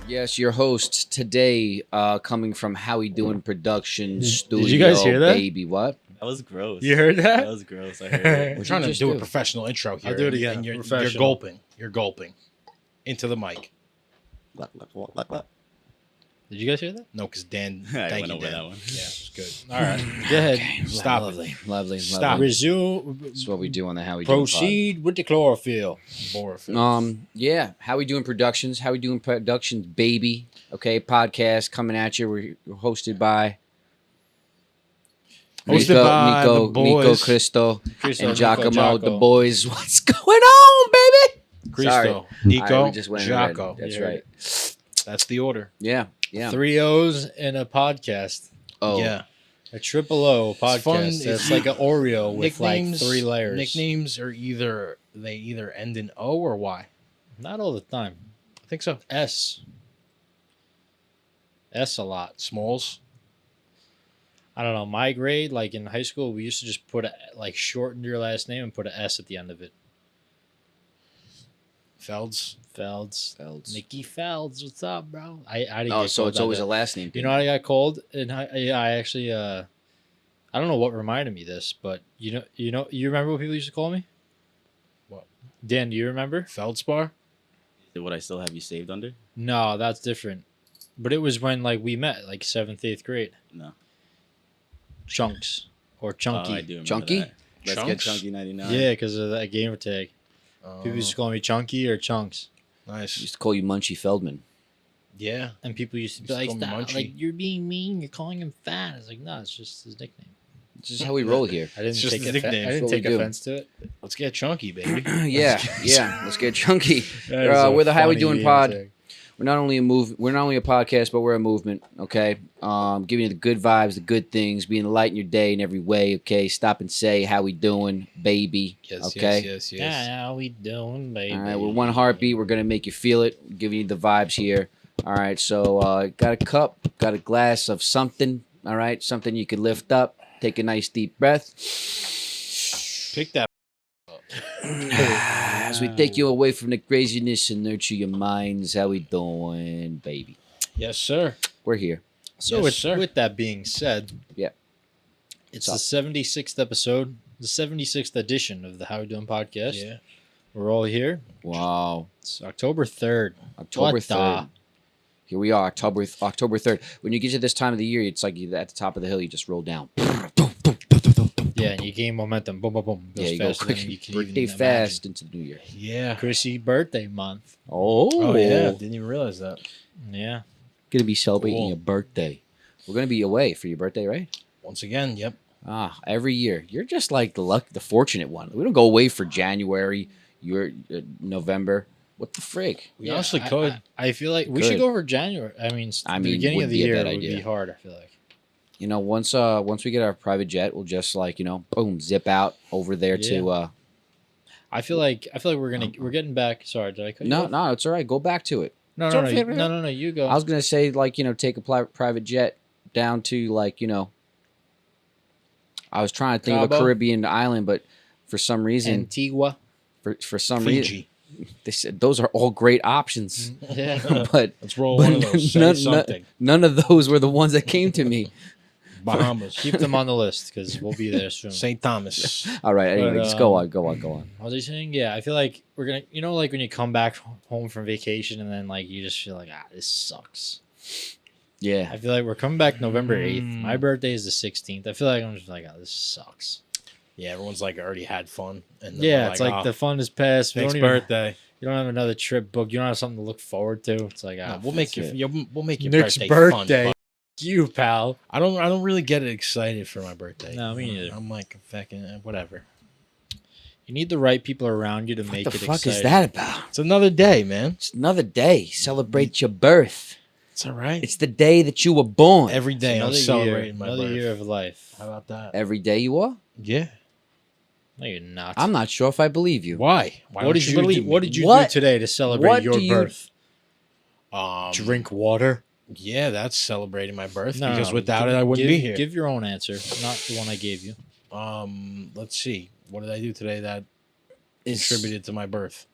Yes, your host today, coming from How We Doin Productions Studio. Did you guys hear that? Baby, what? That was gross. You heard that? That was gross. I heard it. We're trying to do a professional intro here. I'll do it again. And you're Professional. gulping. You're gulping into the mic. Did you guys hear that? No, because Dan. I Thank went you, over Dan. that one. Yeah, it's good. All right. Go ahead. Stop Lovely, it. lovely, Stop. lovely. Resume. That's what we do on the How We Doin pod. Proceed with the chlorophyll. Yeah, How We Doin Productions, How We Doin Productions, baby. Okay, podcast coming at you. We're hosted by Hosted by the Nico, boys. Cristo, Cristo, and Giacomo, Nico, the boys. What's going on, baby? Cristo, All Nico, right, we just went in red. Jaco. That's You heard right. That's the order. Yeah. 3 O's in a podcast. Oh, Yeah. A triple O podcast. fun. It's It's- like an Oreo with Nicknames, like 3 layers. Nicknames are either end in O or Y. Not all the time. I think so. S a lot. Smalls. I don't know. My grade, like in high school, we used to just put shorten your last name and put an S at the end of it. Felds. Felds. Felds. Nicky Felds, what's up, bro? I didn't Oh, get so called it's that. always a last name. You know what I got called? And I actually I don't know what reminded me of this, but you remember what people used to call me? What? Dan, do you remember? Feldspar. Would I still have you saved under? No, that's different. But it was when like we met, like 7th, 8th grade. No. Chunks or Chunky. Oh, I do remember Chunky? that. Let's get Chunks? Chunky 99. Yeah, because of that gamer tag. People used to call me Chunky or Chunks. Nice. Used to call you Munchie Feldman. Yeah. And people used to be Used to like, call me "Stop, Munchie." like, you're being mean, you're calling him fat." It's like, no, it's just his nickname. This is how we roll here. I didn't It's just take his nickname. I It's didn't what we take do. offense to it. Let's get chunky, baby. Yeah. Let's get chunky. That is a We're the How We funny Doin gamer pod. tag. We're not only a podcast, but we're a movement. Okay, giving you the good vibes, the good things, being the light in your day in every way. Okay, stop and say how we doing, baby. Yes, okay. yes. Yeah, how we doing, baby? All right, we're one heartbeat. We're gonna make you feel it, giving you the vibes here. All right, so got a cup, got a glass of something. All right, something you can lift up. Take a nice deep breath. Pick that. As we take you away from the craziness and nurture your minds, how we doing, baby? Yes, sir. We're here. So Yes, sir. with that being said, Yeah. it's the 76th episode, the 76th edition of the How We Doing Podcast. Yeah. We're all here. Wow. It's October 3rd. October What the- 3rd. Here we are, October 3rd. When you get to this time of the year, it's like you're at the top of the hill, you just roll down. Yeah, and you gain momentum. Boom, boom, boom. Goes Yeah, you go faster quick, than you can birthday even fast into the new year. Yeah. imagine. Chrissy birthday month. Oh, yeah. Didn't even realize that. Yeah. Gonna be celebrating Cool. your birthday. We're gonna be away for your birthday, right? Once again, yep. Every year. You're just like the fortunate one. We don't go away for January. You're November. What the frig? We honestly could. I feel like we Could. should go for January. I mean, the beginning would of the be a year bad would idea. be hard, I feel like. You know, once we get our private jet, we'll just boom, zip out over there to. I feel like we're getting back. Sorry, did I cut you No, off? no, it's all right. Go back to it. No, you go. I was gonna say take a private jet down to I was trying to think of a Cabo? Caribbean island, but for some reason, Antigua. for some reason, Fiji. they said those are all great options, Yeah. but Let's roll one of those. Say something. none of those were the ones that came to me. Bahamas. Keep them on the list because we'll be there soon. St. Thomas. All right, anyway, But, just go on. What was I saying? Yeah, I feel like we're gonna, like when you come back home from vacation and then you just feel like, this sucks. Yeah, I feel like we're coming back November 8th. Mm. My birthday is the 16th. I feel like I'm just like, this sucks. Yeah, everyone's already had fun. And then Yeah, they're it's like "Oh, the fun is past. We next don't even- birthday. You don't have another trip booked. You don't have something to look forward to. It's like, No, we'll make it. we'll make your Nick's birthday fun. You, pal. I don't really get excited for my birthday. No, me neither. I'm like fucking whatever. You need the right people around you to make what it the fuck exciting. is that about? It's another day, man. It's another day. Celebrate your birth. It's all right. It's the day that you were born. Every day I'm Another celebrating my another birth. year of life. How about that? Every day you are. Yeah. No, you're not. I'm not sure if I believe you. Why? Why What don't did you believe do? me? What did you What? do today to celebrate What your do you- birth? Um, Drink water. Yeah, that's celebrating my birth No, because no, without it, I wouldn't be here. Give your own answer, not the one I gave you. Let's see. What did I do today that It's- contributed to my birth?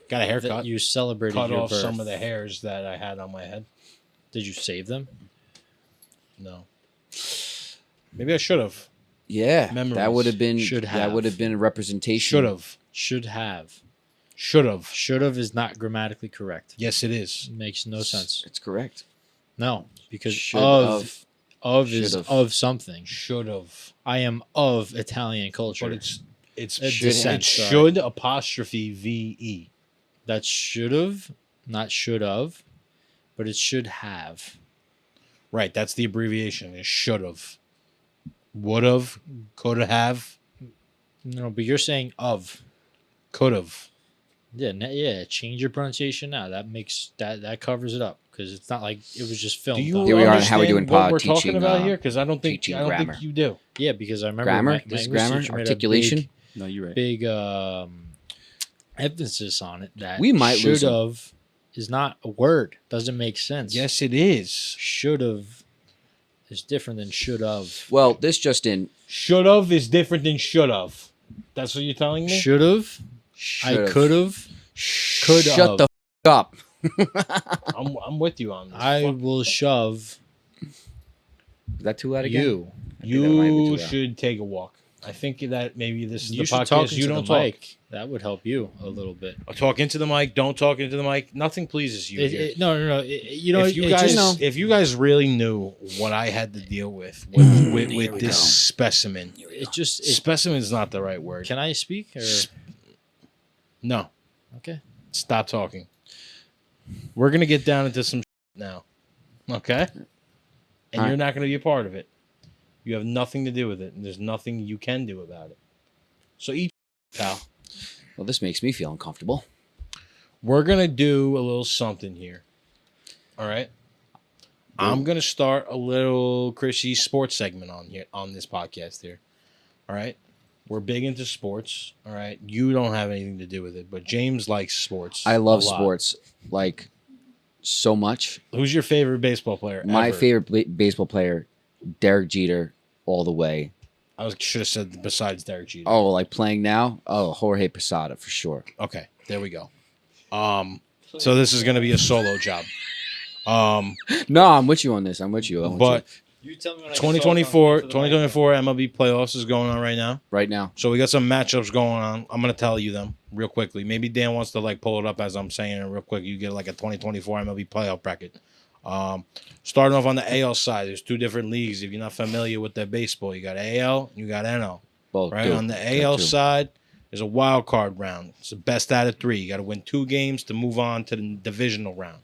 Got a That haircut. you celebrated Cut your off birth. some of the hairs that I had on my head. Did you save them? No. Maybe I should have. Yeah, Memories. that would have been Should that have. would have been a representation. Should have. Should have. Should have. Should have is not grammatically correct. Yes, it is. It makes no sense. It's correct. No, because Should of is Should've. of something. Should have. I am of Italian culture. But it's A should, descent, it sorry. should apostrophe VE. That should have, not should have, but it should have. Right, that's the abbreviation. It should have. Would have. Could have. No, but you're saying of. Could have. Yeah, yeah. Change your pronunciation now. That makes that covers it up because it's not like it was just filmed. Do you on. Here we are on understand How We Doing what Pod we're teaching, talking about here? Because I don't think teaching grammar. you do. Yeah, because I remember Grammar? my This is English grammar? teacher made a Articulation? No, you're right. big emphasis on it that We might lose should him. have is not a word. Doesn't make sense. Yes, it is. Should have is different than should have. Well, this just in. Should have is different than should have. That's what you're telling me? Should have. I should've. could have. Could Shut have. the up. I'm with you on this. I Fuck. will shove Is that too loud again? you. I think that might be too You loud. should take a walk. I think that maybe this is You the should podcast talk you into don't the talk. mic. That would help you a little bit. Talk into the mic. Don't talk into the mic. Nothing pleases you. here. No. You know, if you it guys, just- if you guys really knew what I had to deal with Here with we this go. specimen, it just. specimen's not the right word. Can I speak? Or? No, Okay. stop talking. We're gonna get down into some now, okay? And All you're right. not gonna be a part of it. You have nothing to do with it, and there's nothing you can do about it. So eat, pal. Well, this makes me feel uncomfortable. We're gonna do a little something here. All right. I'm gonna start a little Chrissy sports segment on here on this podcast here. All right. We're big into sports. All right. You don't have anything to do with it, but James likes sports. I love a lot. sports like so much. Who's your favorite baseball player? My ever? favorite baseball player, Derek Jeter, all the way. Should have said besides Derek Jeter. Oh, like playing now? Oh, Jorge Posada for sure. Okay, there we go. So this is gonna be a solo job. No, I'm with you on this. I'm with you. I'm with But You tell me when 2024 MLB playoffs is going on right now. you right now. So we got some matchups going on. I'm gonna tell you them real quickly. Maybe Dan wants to like pull it up as I'm saying it real quick. You get like a 2024 MLB playoff bracket. Starting off on the AL side, there's two different leagues. If you're not familiar with that baseball, you got AL, you got NL. Both Right do. on the Got AL two. side, there's a wild card round. It's the best out of 3. You got to win 2 games to move on to the divisional round.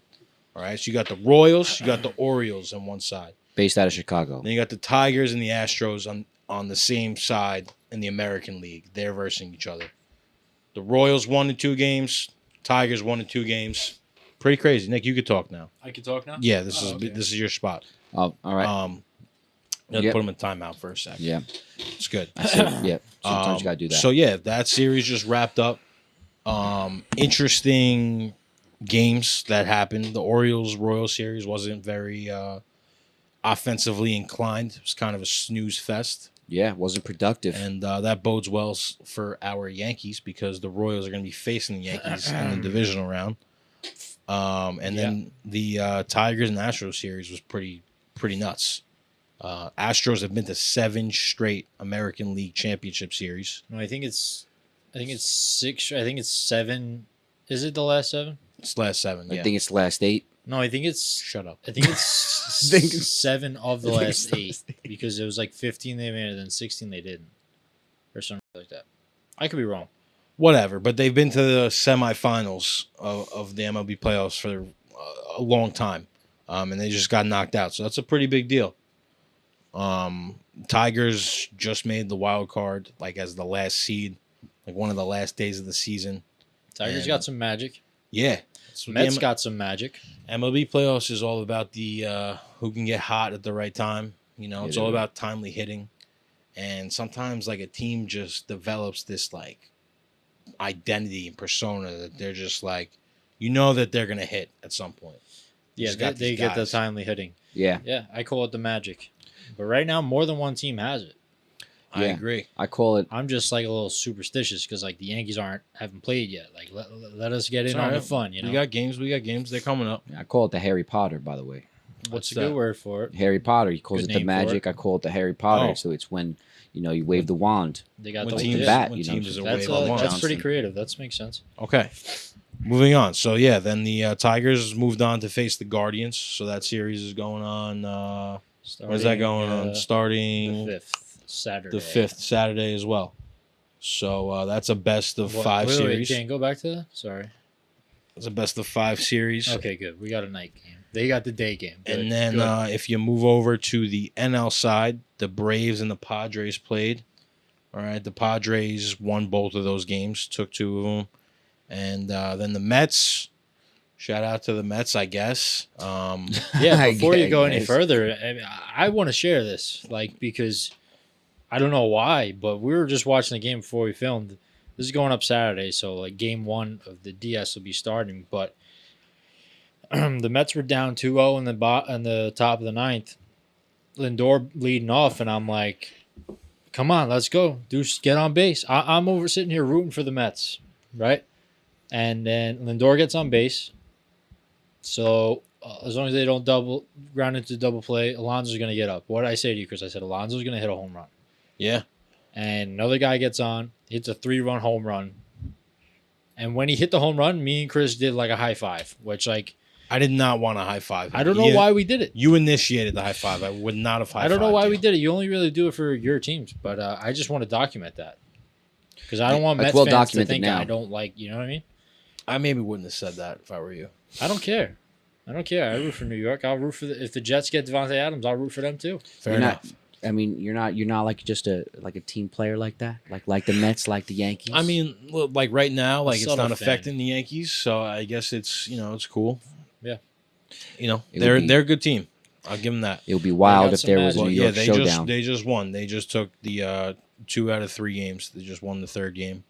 All right, so you got the Royals, you got the Orioles on one side. Based out of Chicago. Then you got the Tigers and the Astros on the same side in the American League. They're versing each other. The Royals won in 2 games. Tigers won in 2 games. Pretty crazy. Nick, you could talk now. I can talk now. Yeah, this Oh, okay. this is your spot. Oh, all right. You have to Yep. put them in timeout for a second. Yeah. It's good. I see. Yeah. Sometimes you gotta do that. So yeah, that series just wrapped up. Interesting games that happened. The Orioles Royal series wasn't very offensively inclined. It was kind of a snooze fest, yeah, it wasn't productive. and that bodes well for our Yankees because the Royals are going to be facing the Yankees in the divisional round. And then the Tigers and Astros series was pretty nuts. Astros have been to 7 straight American League Championship Series. No, I think it's 6. I think it's 7. Is it the last 7? It's last 7. I Yeah. think it's the last 8. No, I think it's. Shut up. I think it's I think it's- 7 of the I think last it's the 8 last 8. because it was like 15 they made it, then 16 they didn't, or something like that. I could be wrong. Whatever, but they've been to the semifinals of the MLB playoffs for a long time, and they just got knocked out. So that's a pretty big deal. Tigers just made the wild card, like as the last seed, like one of the last days of the season. Tigers And- got some magic. Yeah, that's what Mets the got some magic. MLB playoffs is all about the who can get hot at the right time. You know, Yeah, it's they all do. about timely hitting, and sometimes like a team just develops this like identity and persona that they're just like, you know, that they're gonna hit at some point. Yeah, just got they these get the guys. timely hitting. Yeah, Yeah, I call it the magic. But right now, more than one team has it. I Yeah. agree. I call it. I'm just like a little superstitious because like the Yankees haven't played yet. Like let us get in It's on the alright. fun. You know, We got games. They're coming up. I call it the Harry Potter. By the way, what's a that? good word for it? Harry Potter. He calls Good it the name for magic. it. I call it the Harry Potter. Oh. So it's when you wave the wand. They got When the teams, bat, when you know, teams are That's waving wands. that's pretty Johnson. creative. That makes sense. Okay. Moving on. So yeah, then the Tigers moved on to face the Guardians. So that series is going on. When's that going on? The Starting 5th Saturday. the 5th Saturday as well. So that's a best of 5 wait, series. Dan, go back to that. Sorry. It's a best of 5 series. Okay, good. We got a night game. They got the day game. Good, And then good. if you move over to the NL side, the Braves and the Padres played. All right, the Padres won both of those games, took 2 of them. And then the Mets, shout out to the Mets, I guess. Yeah, before you go any guess. further, I want to share this, like, because I don't know why, but we were just watching the game before we filmed. This is going up Saturday, so like game 1 of the DS will be starting. But the Mets were down 2-0 in the top of the 9th. Lindor leading off, and I'm like, come on, let's go. Deuce, get on base. I'm over sitting here rooting for the Mets, right? And then Lindor gets on base. So as long as they don't ground into double play, Alonso's going to get up. What did I say to you, Chris? I said Alonso's going to hit a home run. Yeah. And another guy gets on, hits a 3-run home run. And when he hit the home run, me and Chris did like a high five, which like I did not want a high five. I don't know why we did it. You initiated the high five. I would not have high I don't know why fived we you. did it. You only really do it for your teams, but I just want to document that because I don't want Like, Mets well fans to documented think now. I don't like. You know what I mean? I maybe wouldn't have said that if I were you. I don't care. I don't care. I root for New York. I'll root for if the Jets get Devontae Adams, I'll root for them too. Fair You're enough. not. I mean, you're not like just a team player like that, like the Mets, like the Yankees. I mean, well, like right now, like it's subtle not fan. affecting the Yankees, so I guess it's it's cool. Yeah. It would They're a good team. I'll give them that. it would be wild got if some there was a magic. New Well, York showdown they just won. They just took the 2 out of 3 games. They just won the 3rd game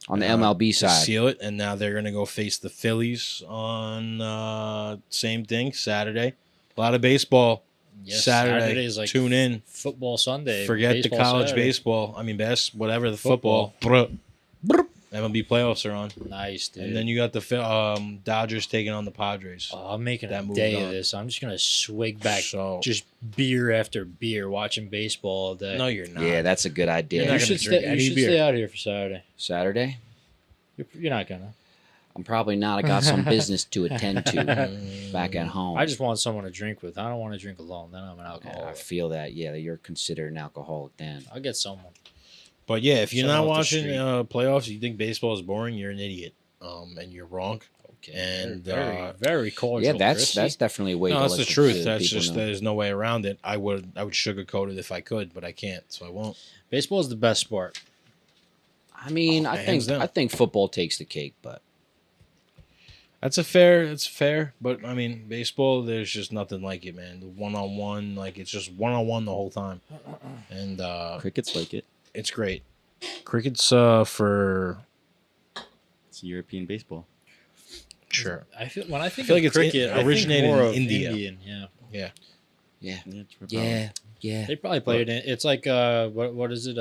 on the MLB to side. seal it, and now they're gonna go face the Phillies on same thing Saturday. A lot of baseball. Yes, Saturday. is like Tune in. football Sunday. Forget the baseball college Saturday. baseball. I mean, whatever the football. MLB playoffs are on, Nice, dude. and then you got the Dodgers taking on the Padres. I'm making that a moved day on. of this. I'm just gonna swig back So just beer after beer, watching baseball all day. no, you're not. Yeah, that's a good You're idea. not you gonna should drink stay. any You should beer. stay out here for Saturday. Saturday. You're not gonna. I'm probably not. I got some business to attend to back at home. I just want someone to drink with. I don't want to drink alone. Then I'm an Yeah, alcoholic. I feel that. Yeah, that you're considered an alcoholic then. I'll get someone. But yeah, if you're Someone not off the watching street. playoffs, you think baseball is boring, you're an idiot. And you're wrong. Okay. And, very cordial. Yeah, that's Chris. definitely a way. No, to that's let the the truth. That's people just know. there's no way around it. I would sugarcoat it if I could, but I can't, so I won't. Baseball is the best sport. I mean, Oh, I hands down. think football takes the cake, but It's fair, but I mean, baseball, there's just nothing like it, man. The one-on-one, like it's just one-on-one the whole time, and Cricket's like it. it's great. Cricket's for It's European baseball. sure. I feel when I think feel of like it's cricket, I think originated more in of India. Indian, yeah. yeah, Yeah, it's for yeah. They probably play it in. It's like what is it?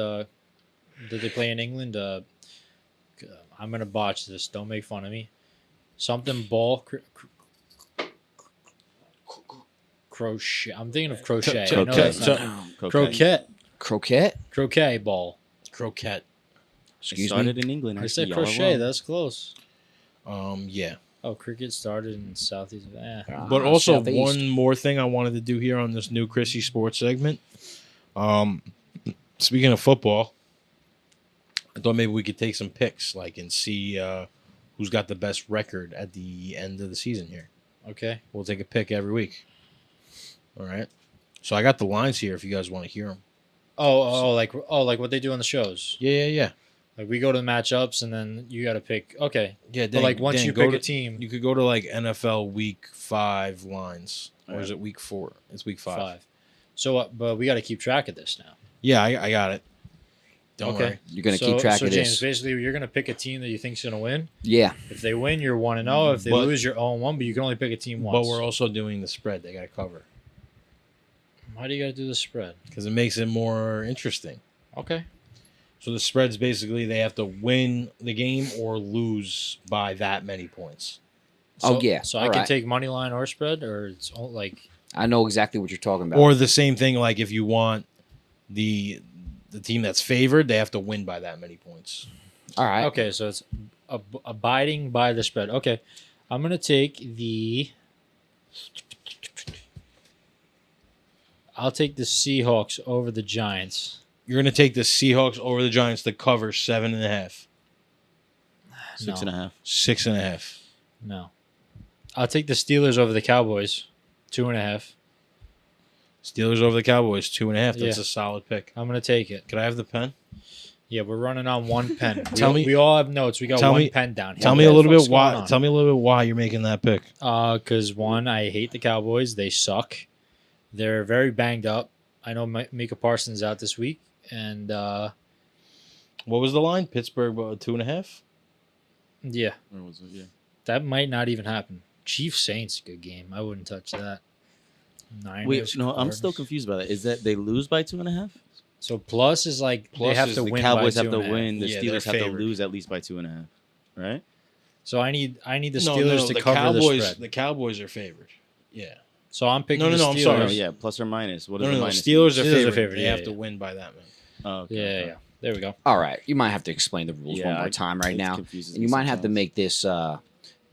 Did they play in England? I'm gonna botch this. Don't make fun of me. Something ball. Crochet. I'm thinking of crochet. I know Croquet. that's not- Croquet. croquet. Croquet. Croquet ball. Croquet. It Excuse started me. in England. I Actually, said y'all are crochet. wrong. That's close. Yeah. Oh, cricket started in Southeast. But also Southeast. one more thing I wanted to do here on this new Chrissy Sports segment. Speaking of football, I thought maybe we could take some picks, like, and see who's got the best record at the end of the season here. Okay. We'll take a pick every week. All right. So I got the lines here if you guys want to hear them. Like what they do on the shows. Yeah. Like we go to the matchups and then you got to pick. Okay. Yeah. But like once you go pick a to- team, you could go to like NFL Week 5 lines, or Alright. is it Week 4? It's Week 5. five. So, but we got to keep track of this now. Yeah, I got it. Don't worry. You're gonna keep track so of James, this. basically, you're gonna pick a team that you think's gonna win. Yeah. If they win, you're 1-0. If they But- lose, you're 0-1. But you can only pick a team once. But we're also doing the spread. They got to cover Why do you gotta do the spread? because it makes it more interesting. Okay. So the spread's basically they have to win the game or lose by that many points. Oh, yeah. So I All can right. take money line or spread, or it's all like I know exactly what you're talking about. Or the same thing, like if you want the team that's favored, they have to win by that many points. all right. okay. So it's abiding by the spread. Okay. I'm gonna take the. I'll take the Seahawks over the Giants. You're going to take the Seahawks over the Giants to cover 7.5, 6.5. 6.5. No. I'll take the Steelers over the Cowboys. 2.5. Steelers over the Cowboys 2.5. That's Yeah. a solid pick. I'm gonna take it. Could I have the pen? Yeah, we're running on one pen. We all have notes. We got tell one me- pen down here. Tell me What a the little fuck's bit why. going on? Tell me a little bit why you're making that pick. Because one, I hate the Cowboys. They suck. They're very banged up. I know Micah Parsons is out this week, and What was the line? Pittsburgh 2.5. yeah, Or was it? Yeah. that might not even happen. Chiefs Saints, good game. I wouldn't touch that. Niners, Wait, no, I'm still Cardinals. confused by that. Is that they lose by 2.5? So plus is like Plus they have is to The win. Cowboys by have to 2.5. win. The Yeah, Steelers they're have to favored. lose at least by 2.5. Right? So I need the No, Steelers to the cover Cowboys. the spread. The Cowboys are favored. Yeah. So I'm picking No, the I'm Steelers. sorry. No, yeah, plus or minus. What is No, the no, minus? Steelers are Steelers favored. are favored, They yeah, have yeah. to win by that many. Oh, okay, Yeah, okay. yeah. There we go. All right. You might have to explain the rules Yeah, one more time right it now. confuses And me you might have to sometimes. make this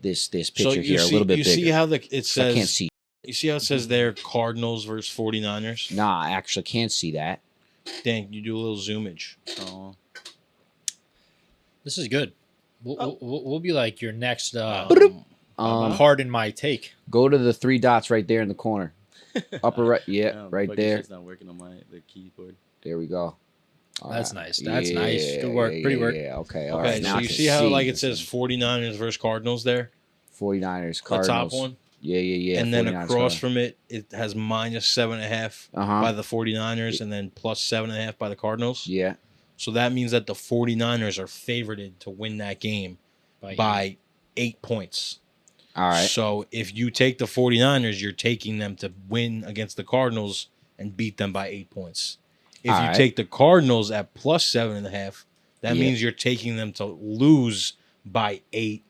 this So picture here a little bit you bigger. see how it I says. can't see. You see how it says there Cardinals versus 49ers? Nah, I actually can't see that. Dan, you do a little zoomage. Oh. This is good. We'll be like your next pardon my take. Go to the 3 dots right there in the corner. Upper right. Yeah, Damn, right fucking there. shit's not working on the keyboard. There we go. All That's right. nice. That's nice. Good work. Pretty work. Yeah, okay. All Okay, right. Now so I you can see how like it says 49ers versus Cardinals there? 49ers, The Cardinals. top one? Yeah. and then 49ers, across from it, it has minus 7.5 Uh-huh. by the 49ers and then plus 7.5 by the Cardinals. Yeah. So that means that the 49ers are favored to win that game by 8 points. All right. So if you take the 49ers, you're taking them to win against the Cardinals and beat them by 8 points. If All you right. take the Cardinals at plus 7.5, that Yeah. means you're taking them to lose by 8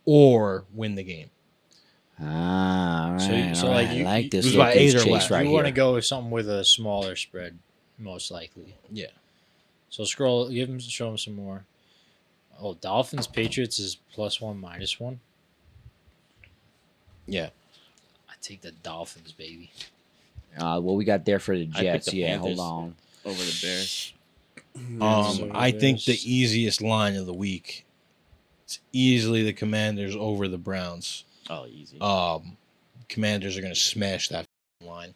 or win the game. Ah, all right. So all like right. you- I like this lose little by goose 8 or chase less. right you want to here. go with something with a smaller spread, most likely. Yeah. So show him some more. Oh, Dolphins Patriots is +1 -1. Yeah. I take the Dolphins, baby. What we got there for the I picked Jets? the Yeah, Panthers. hold on. Over the Bears. So I think the there's- easiest line of the week, it's easily the Commanders over the Browns. Oh, easy. Commanders are going to smash that line.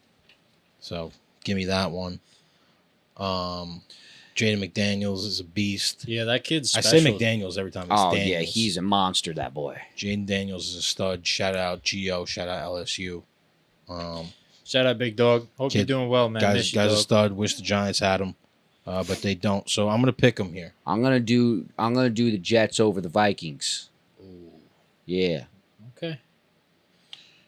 So give me that one. Jaden McDaniels is a beast. Yeah, that kid's I special. say McDaniels every time. It's Oh Daniels. yeah, he's a monster. That boy. Jaden Daniels is a stud. Shout out Gio. Shout out LSU. Shout out, big dog. Hope Kid- you're doing well, man. Guys, Miss you, a dog. stud. Wish the Giants had him, but they don't. So I'm going to pick him here. I'm gonna do the Jets over the Vikings. Ooh, Yeah, okay.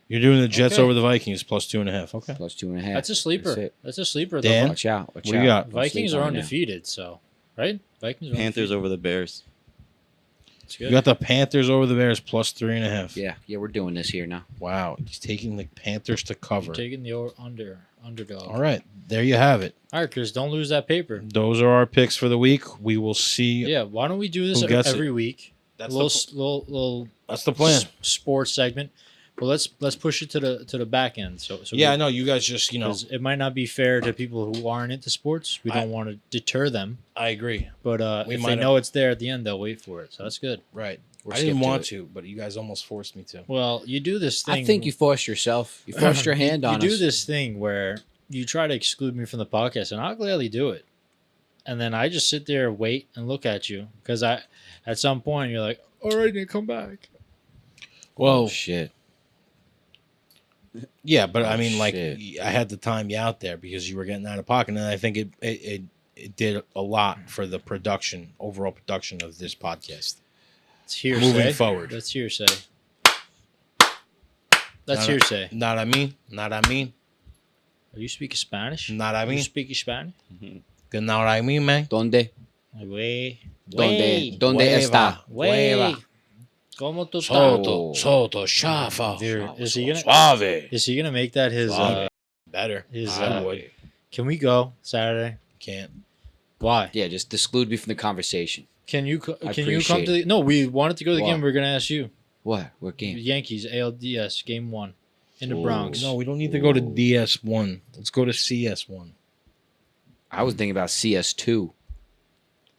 You're doing the Jets Okay. over the Vikings plus 2.5. Okay. plus 2.5. That's a sleeper. That's it. That's a sleeper. Dan? Though. Watch out. Watch What do out. you got? Don't Vikings sleep are on it. undefeated, so right? Vikings are Panthers undefeated. over the Bears. It's You good. got the Panthers over the Bears plus 3.5. Yeah, we're doing this here now. Wow. He's taking the Panthers to cover. You're taking the underdog. All right. There you have it. All right, Chris, don't lose that paper. Those are our picks for the week. We will see. Yeah, why don't we do this Who gets every week? That's a little That's the plan. sports segment. But let's push it to the back end. So Yeah, I know. You guys just, 'cause it might not be fair to people who aren't into sports. We I- don't want to deter them, I agree. but We if might they have- know it's there at the end, they'll wait for it. So that's good. Right. We're I didn't skipped to want it. to, but you guys almost forced me to. Well, you do this thing. I think you forced yourself. You forced your hand on You us. do this thing where you try to exclude me from the podcast, and I'll gladly do it. And then I just sit there, wait, and look at you because at some point you're like, "All right, Nick, come back." Well, Oh shit. yeah, but I Oh, mean, like, shit. I had to time you out there because you were getting out of pocket, and I think it it did a lot for the overall production of this podcast. It's hearsay. Moving forward. That's hearsay. That's Not- hearsay. Not I mean. Are you speaking Spanish? Not I You mean. speaking Spanish? Good know what I mean, man. Donde? Wey. Donde Hueva. está? Wey. ¿Cómo tú estás? Soto, chafa. Dude, is he gonna Suave. is he gonna make that his Better. his I would. Can we go Saturday? Can't. Why? Yeah, just exclude me from the conversation. Can you come appreciate to the No, we wanted to go to the What? game. We are gonna ask you. What? What game? Yankees ALDS game 1 in the Ooh. Bronx. No, we don't need to go to DS1. Let's go to CS1. I was thinking about CS2.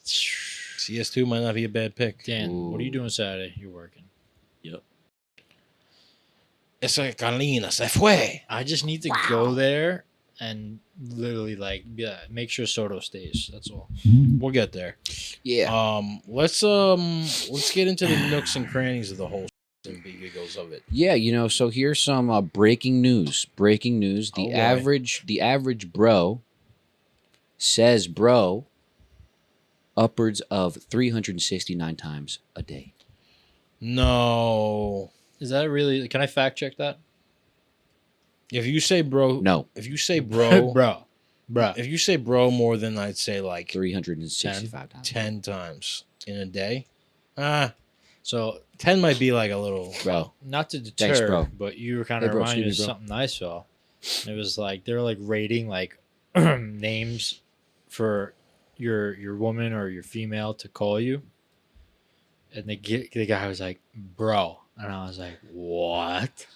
CS2 might not be a bad pick. Dan, what are you Ooh. doing Saturday? You're working. Esa Carlina se fue. I just need to go there and literally make sure Soto stays. That's all. We'll get there. Yeah. Let's get into the nooks and crannies of the whole and big giggles of it. Yeah, so here's some breaking news. Breaking news. Oh, boy. The average bro says bro upwards of 369 times a day. No. Is that really? Can I fact check that? If you say bro, No, if you say bro, bro. if you say bro more than I'd say like 365 times. 10 times in a day, So 10 might be like a little. Bro, not to deter, Thanks, bro. but you were kind Hey, of bro, reminded me of excuse me, bro. something I saw. It was like they're like rating like names for your woman or your female to call you, and the guy was like bro, and I was like what?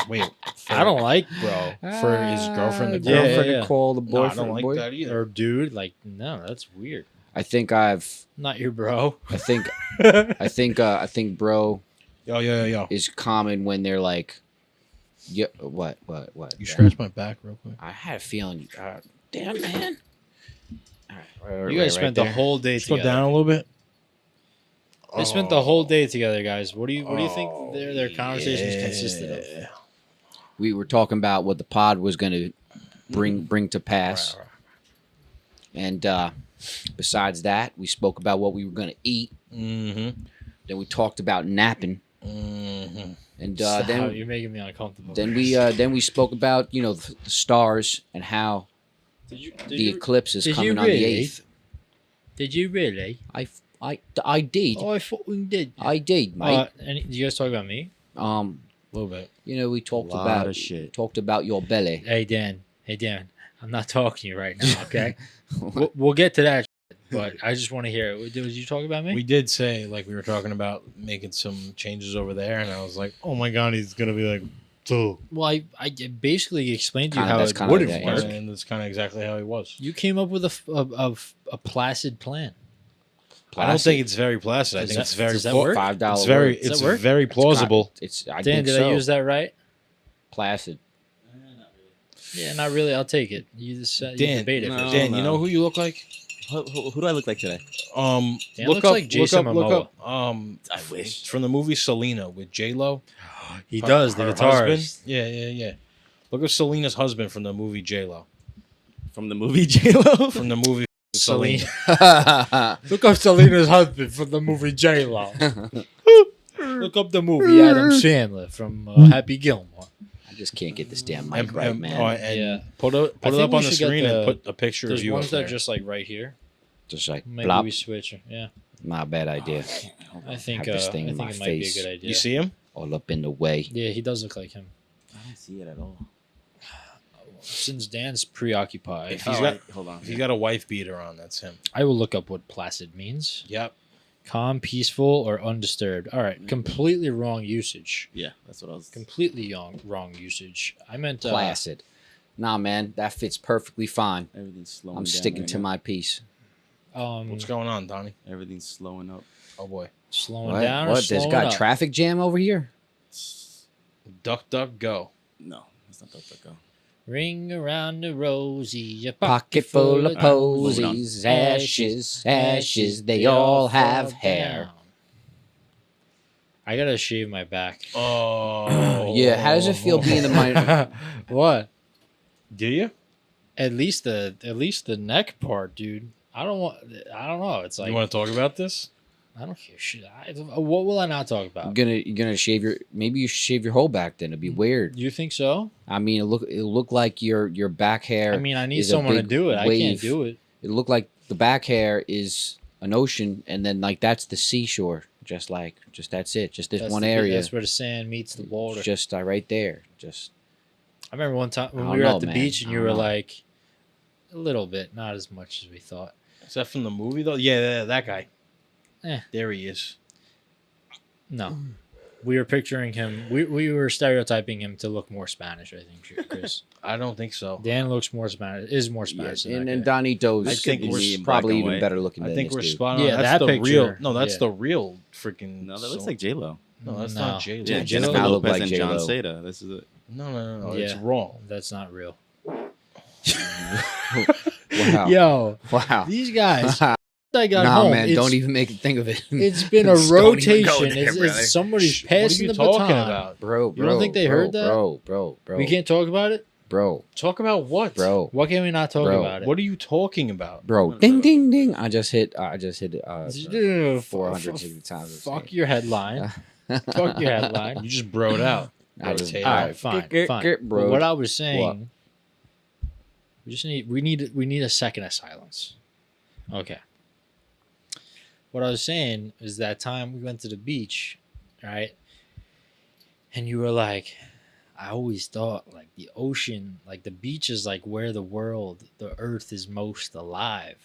Wait, I don't like bro for his girlfriend to The call. Yeah, girlfriend yeah, yeah. to call the No, boyfriend. I don't like boy. that either. or dude. Like no, that's weird. I think I've. Not your bro. I think bro Yo. is common when they're like, yeah. What? You scratch my back real quick. I had a feeling. Damn man. All right, You guys spent the there. whole day Just go together. down a little bit. They spent the whole day together, guys. What do you think their conversations consisted of? We were talking about what the pod was going to bring to pass, and besides that, we spoke about what we were going to eat. Mm-hmm. Then we talked about napping, Mm-hmm. and Stop, then you're making me uncomfortable. then we spoke about the stars and how the eclipse is did coming you on the really? 8th. Did you really? I did. Oh, I fucking did. I did, mate. Did you guys talk about me? A little bit. We talked lot about of shit. Talked about your belly. Hey Dan. I'm not talking to you right now. Okay. we'll get to that. But I just want to hear it. Did you talk about me? We did say, like, we were talking about making some changes over there, and I was like, oh my god, he's gonna be like, so. Well, I basically explained to you Kinda, how that's it kinda would the have answer. worked. And that's kind of exactly how he was. You came up with a placid plan. I don't think it's very placid. I Does think that- it's very does that work? $5. It's very, Does that it's work? very plausible. I Dan, think did so. I use that right? Placid. Yeah, not really. I'll take it. You just you Dan, debate it. no. for a Dan, second. you know who you look like? Who do I look like today? Dan Look looks up, like Jason look up. I wish. It's from the movie Selena with J Lo. He does the Her guitarist. husband. Yeah. Look up Selena's husband from the movie J Lo. From the movie J-Lo? From the movie Selena. Selena. Look up Selena's husband from the movie J Lo. Look up the movie Adam Sandler from Happy Gilmore. I just can't get this damn mic right, man. Yeah. Put it I up think we on the should get screen the- and put a picture There's of you ones up that there. are just like right here. Just like Maybe blop. we switch it. Yeah. My bad idea. I think Have this I thing in think my it might face. be a good idea. You see him? All up in the way. Yeah, he does look like him. I don't see it at all. Since Dan's preoccupied, If he's got, Hold on. if he's got a wife beater on, that's him. I will look up what placid means. Yep. Calm, peaceful, or undisturbed. All right, completely wrong usage. Yeah, that's what I was. Completely wrong usage. I meant Placid. Nah, man, that fits perfectly fine. Everything's slowing I'm down sticking right to now. my piece. What's going on, Donnie? Everything's slowing up. Oh boy. slowing What? down or What? There's slowing got up? traffic jam over here? Duck, duck, go. No, that's not that go. Ring around the rosy, your Pocket full of moving on. posies, ashes, ashes, they all have hair. down. I gotta shave my back. Oh. Yeah, how does it feel being the minor? What? Do you? At least the neck part, dude. I don't know. It's like You want to talk about this? I don't care shit. What will I not talk about? You're gonna shave your. Maybe you should shave your whole back. Then it'd be weird. You think so? I mean, it look like your back hair. I mean, I need is a someone to big do it. I can't wave. do it. It looked like the back hair is an ocean, and then like that's the seashore. Just that's it. Just this one area. That's where the sand meets the water. Just right there. Just I remember one time when I we don't were know, at the man. beach and I you don't were know. like, a little bit, not as much as we thought. Is that from the movie though? Yeah, that guy. Eh. There he is. No. We were picturing him. We were stereotyping him to look more Spanish, I think, Chris. I don't think so. Dan looks more Spanish, is more Spanish than and that and guy. Donito's I think we're is in probably black and even white. better looking I than think this we're dude. spot on. Yeah, That's that the picture, real. No, that's yeah. the real freaking. No, that looks like J Lo. No, that's No. not J Lo. Yeah, Yeah, J-Lo Jennifer look Lopez like and John J-Lo. Seda. This is it. No. Yeah. It's wrong. That's not real. Wow. Yo, Wow. these guys. I got Nah, home. man, It's- don't even make it think of it. It's been a Just don't even go rotation. there, It's brother. somebody's What are passing you the talking baton. about? Bro, You don't think they heard that? Bro. We can't talk about it. Bro. Talk about what? Why can't we not talk Bro. about it? What are you talking about? Bro. Ding ding ding. I just hit 460 times. Fuck your headline. Fuck your headline. You just broed out. I just- Rotate All out. right, fine, Get, fine. get, But bro. what I was saying, we need a second of silence. Okay. What I was saying is that time we went to the beach, right? And you were like, I always thought like the ocean, like the beach is like where the earth is most alive,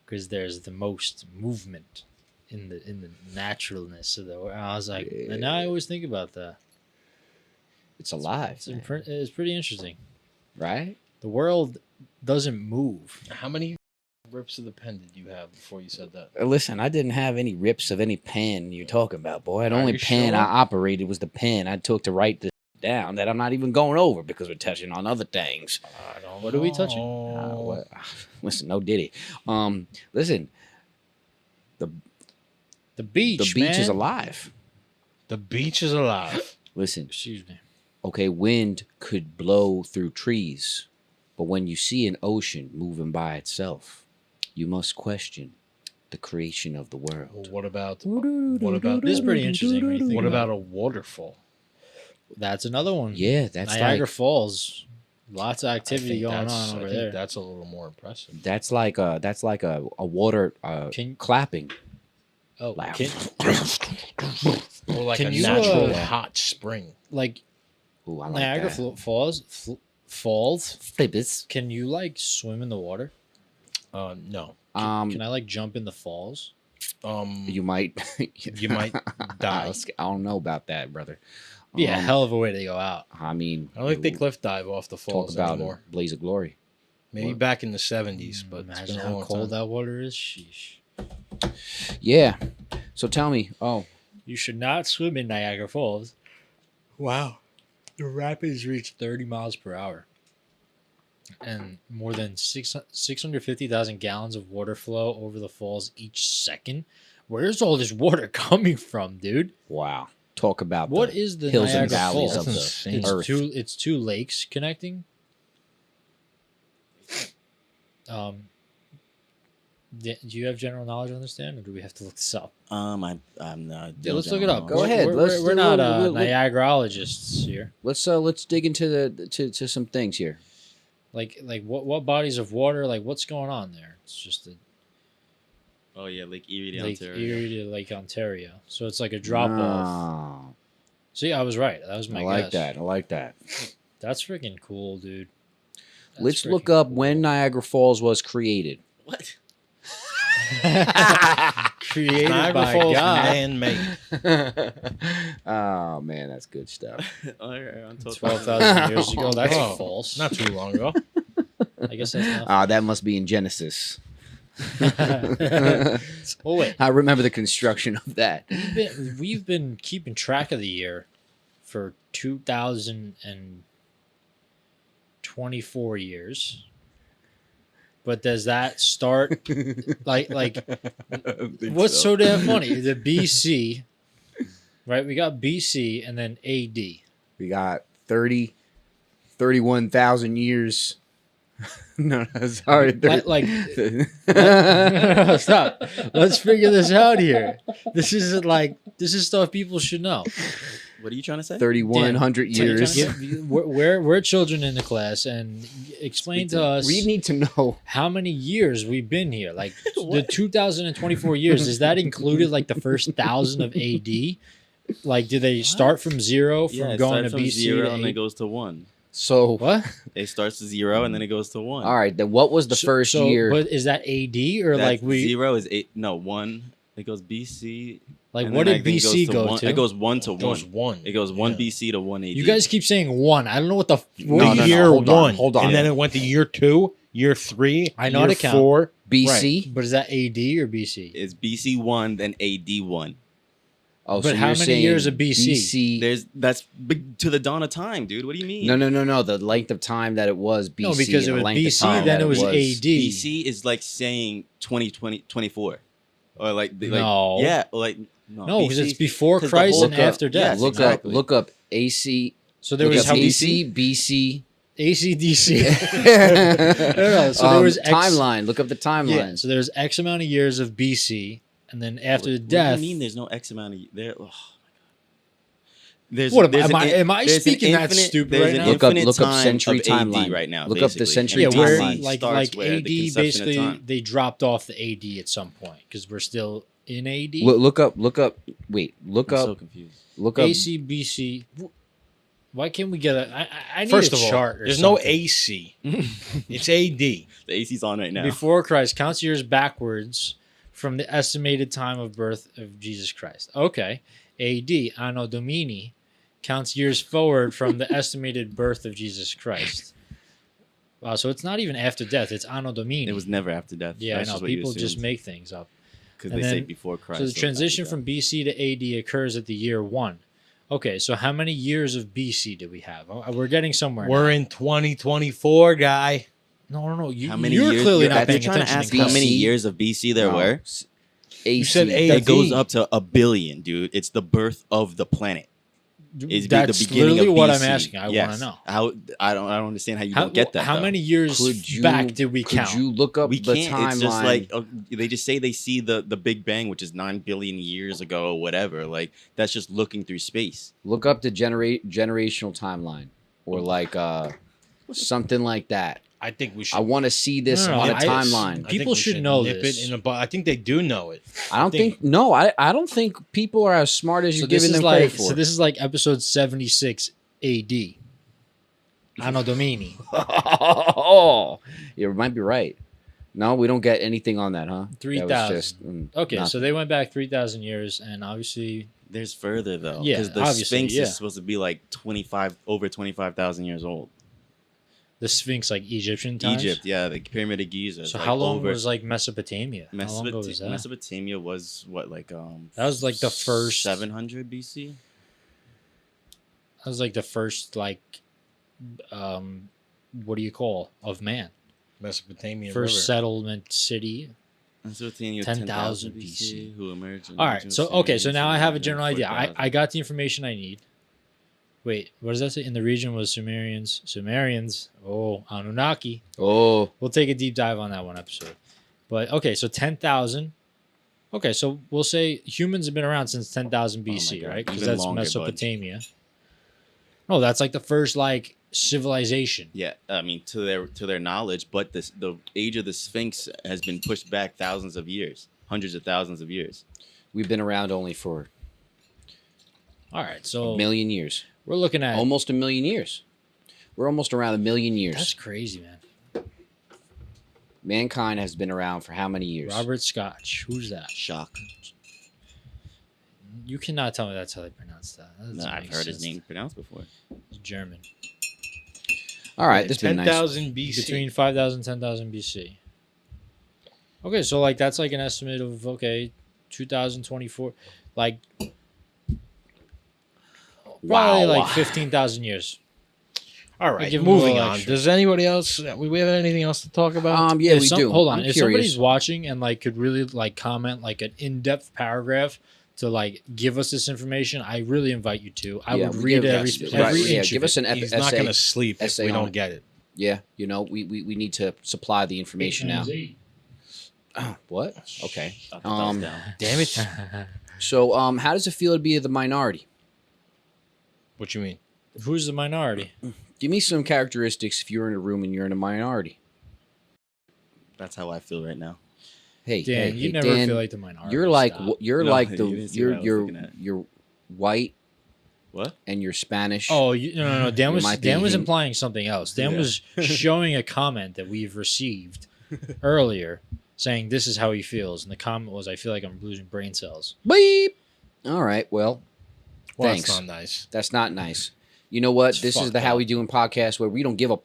because there's the most movement in the naturalness of the world. I was like, and now I always think about that. It's alive. It's, man. it's pretty interesting. Right? The world doesn't move. How many rips of the pen did you have before you said that? Listen, I didn't have any rips of any pen you're talking about, boy. The Are only you pen sure? I operated was the pen I took to write this down that I'm not even going over because we're touching on other things. I don't What are we touching? What? Listen, no Diddy. Listen, The beach. the beach is man. alive. The beach is alive. Listen, Excuse me. okay, wind could blow through trees, but when you see an ocean moving by itself, you must question the creation of the Well, world. what about This is pretty interesting when you think what about about a waterfall? That's another one. Yeah, that's Niagara like Falls. Lots of I activity think going that's- on I over think there. That's a little more impressive. that's like a water Can- clapping. Oh, Loud. Or like Can a you, natural hot spring. like Ooh, I like Niagara that. Falls. Flippers. Can you like swim in the water? No. Can I like jump in the falls? You might. You might die. I don't know about that, brother. Be a hell of a way to go out. I mean, I don't think they cliff dive off the talk falls about anymore. a blaze of glory. Maybe What? back in the 70s, but it's Imagine been a how long cold time. that water is. Sheesh. Yeah. So tell me. Oh, You should not swim in Niagara Falls. Wow. The rapids reach 30 miles per hour. And more than 650,000 gallons of water flow over the falls each second. Where's all this water coming from, dude? wow. Talk about What the is the hills Niagara and valleys Falls? of That's the insane. earth. It's two lakes connecting. Do you have general knowledge on this, Dan, or do we have to look this up? I'm not. Yeah, let's look it up. Go ahead. We're not we'll- Niagarologists here. Let's dig into to some things here. Like what bodies of water? Like what's going on there? It's just a Oh yeah, Lake Erie, Lake Ontario. Erie to Lake Ontario. So it's like a drop off. Oh, See, I was right. That was my I like guess. that. I like that. That's freaking cool, dude. That's Let's look freaking up cool. when Niagara Falls was created. What? created Niagara by Falls God. man-made. Oh man, that's good stuff. All right, I'm told 12,000 years ago. That's Oh, false. Not too long ago. I guess that's not. Ah, that must be in Genesis. Oh wait, I remember the construction of that. we've been keeping track of the year for 2,024 years. But does that start like what's so damn funny? The BC, right? We got BC and then AD. We got 31,000 years No, sorry. Like stop. Let's figure this out here. This is stuff people should know. What are you trying to say? 3,100 years. We're children in the class, and explain to us. We need to know. How many years we've been here? Like the 2024 years. Is that included? Like the first 1,000 of AD? Like, did they start from zero from going to from BC zero to and AD? it goes to 1. So What? It starts to 0 and then it goes to 1. all right, then what was the first year? But is that AD or That's like we 0 is 8. No, 1. It goes BC. like and what then I did think it goes BC to go 1. to? It goes 1 to 1. It goes 1. It goes 1 Yeah. BC to 1 AD. You guys keep saying 1. I don't know what the No, no, year hold on, 1. hold on. And then it went to year 2, year 3. I know year how to count. 4. BC. But is that AD or BC? It's BC 1, then AD 1. Oh, But so how you're many saying years of BC? That's to the dawn of time, dude. What do you mean? No. The length of time that it was BC. No, because it and the was length of BC, time then that it was AD. BC is like saying 2024, or like No. yeah, like No, because BC it's before 'cause the Christ whole- and after death. Yes, Look exactly. up AC. So there Look was up how AC, BC. ACDC. No, so there was timeline. Look up the timeline. Yeah, so there's X amount of years of BC, and then after What do death. you mean there's no X amount of there? Oh my God. There's What there's am I there's an speaking that infinite- stupid there's right an now? infinite Look up time century of AD timeline. right now. Look up the basically. century Yeah, where timeline. like starts where AD the conception of basically time. they dropped off the AD at some point because we're still in AD. Look up. Wait. Look I'm up. so confused. Look up. AC BC. Why can't we get a? I need First a of all, chart. Or there's something. no AC. It's AD. The AC's on right now. Before Christ counts years backwards from the estimated time of birth of Jesus Christ. Okay, AD Anno Domini counts years forward from the estimated birth of Jesus Christ. Wow, so it's not even after death; it's Anno Domini. It was never after death. Yeah, That's I know. just what you People just assumed. make things up. Because and they say then- before Christ. So the after transition death. from BC to AD occurs at the year 1. Okay, so how many years of BC do we have? We're getting somewhere. We're in 2024, guy. No. how many You're years? clearly You're not paying trying to attention. ask in how class. many years of BC there No. were. AC. said AD. It goes up to 1 billion, dude. It's the birth of the planet. Is That's the beginning literally of what BC. I'm asking. I Yes. want to know. How I don't understand how you don't get that. How though. many years Could you back did we Could count? you look up We the can't. timeline? It's just like they just say they see the Big Bang, which is 9 billion years ago or whatever. Like that's just looking through space. Look up the generational timeline, or like something like that. I think we should. I want to see this No, on a I- timeline. I think People we should know nip this. It in a I think they do know it. I don't think. No, I don't think people are as smart as you're this giving is them like credit for. so. This is like episode 76 AD. Anno Domini. Oh, you might be right. No, we don't get anything on that, huh? That was 3,000. just, Okay, nothing. so they went back 3,000 years, and obviously, There's further though, Yeah, because the obviously, Sphinx yeah. is supposed to be like over 25,000 years old. the Sphinx, like Egyptian times. Egypt, yeah, the Pyramid of Giza. is, So like, how long over- was like Mesopotamia? How long ago was that? Mesopotamia was what like That was like the first 700 BC. That was like the first like, what do you call of man? Mesopotamia First River. settlement city. Mesopotamia 10,000 BC, who emerged. in All the right, region so of okay, so Sumerians now I in have a the general idea. 4,000. I got the information I need. Wait, what does that say? In the region was Sumerians. Oh, Anunnaki. Oh, We'll take a deep dive on that one episode. But okay, so 10,000. Okay, so we'll say humans have been around since 10,000 BC, God, right? Because even that's longer, bud. Mesopotamia. No, that's like the first like civilization. Yeah, I mean to their knowledge, but the age of the Sphinx has been pushed back thousands of years, hundreds of thousands of years. we've been around only for All right, a so million years. we're looking at Almost a million years. We're almost around a million years. That's crazy, man. Mankind has been around for how many years? Robert Scotch. Who's that? Shock. You cannot tell me that's how they pronounce that. That No, doesn't I've make heard his sense. name pronounced before. It's German. All right, this has been nice. 10,000 BC. Between 5,000 10,000 BC. Okay, so like that's like an estimate of 2024, like probably Wow. like 15,000 years. All right, give him a moving little on. extra. Does anybody else? We have anything else to talk about? Yeah, If we some- do. Hold on, I'm if curious. somebody's watching and like could really like comment like an in-depth paragraph to like give us this information, I really invite you to. I Yeah, would we read give- every yes, every right, yeah, inch give of us an it. He's not essay. going to sleep if essay we on don't it. get it. Yeah, you know, we need to supply the information now. Oh, what? Okay. Thought that was down. Damn it. So, how does it feel to be the minority? What you mean? Who's the minority? Give me some characteristics if you're in a room and you're in a minority. That's how I feel right now. Hey, Dan, hey, you hey, never Dan, feel like the minority. you're like Stop. you're No, like you the didn't see what I was looking at. you're white What? and you're Spanish. Oh, no. Dan You was might be Dan was him. implying something else. Dan Yeah. was showing a comment that we've received earlier, saying this is how he feels, and the comment was, "I feel like I'm losing brain cells." Beep. All right. Well, Well, thanks. that's not nice. That's not nice. You know what? It's This is fucked the How up. We Doing podcast where we don't give a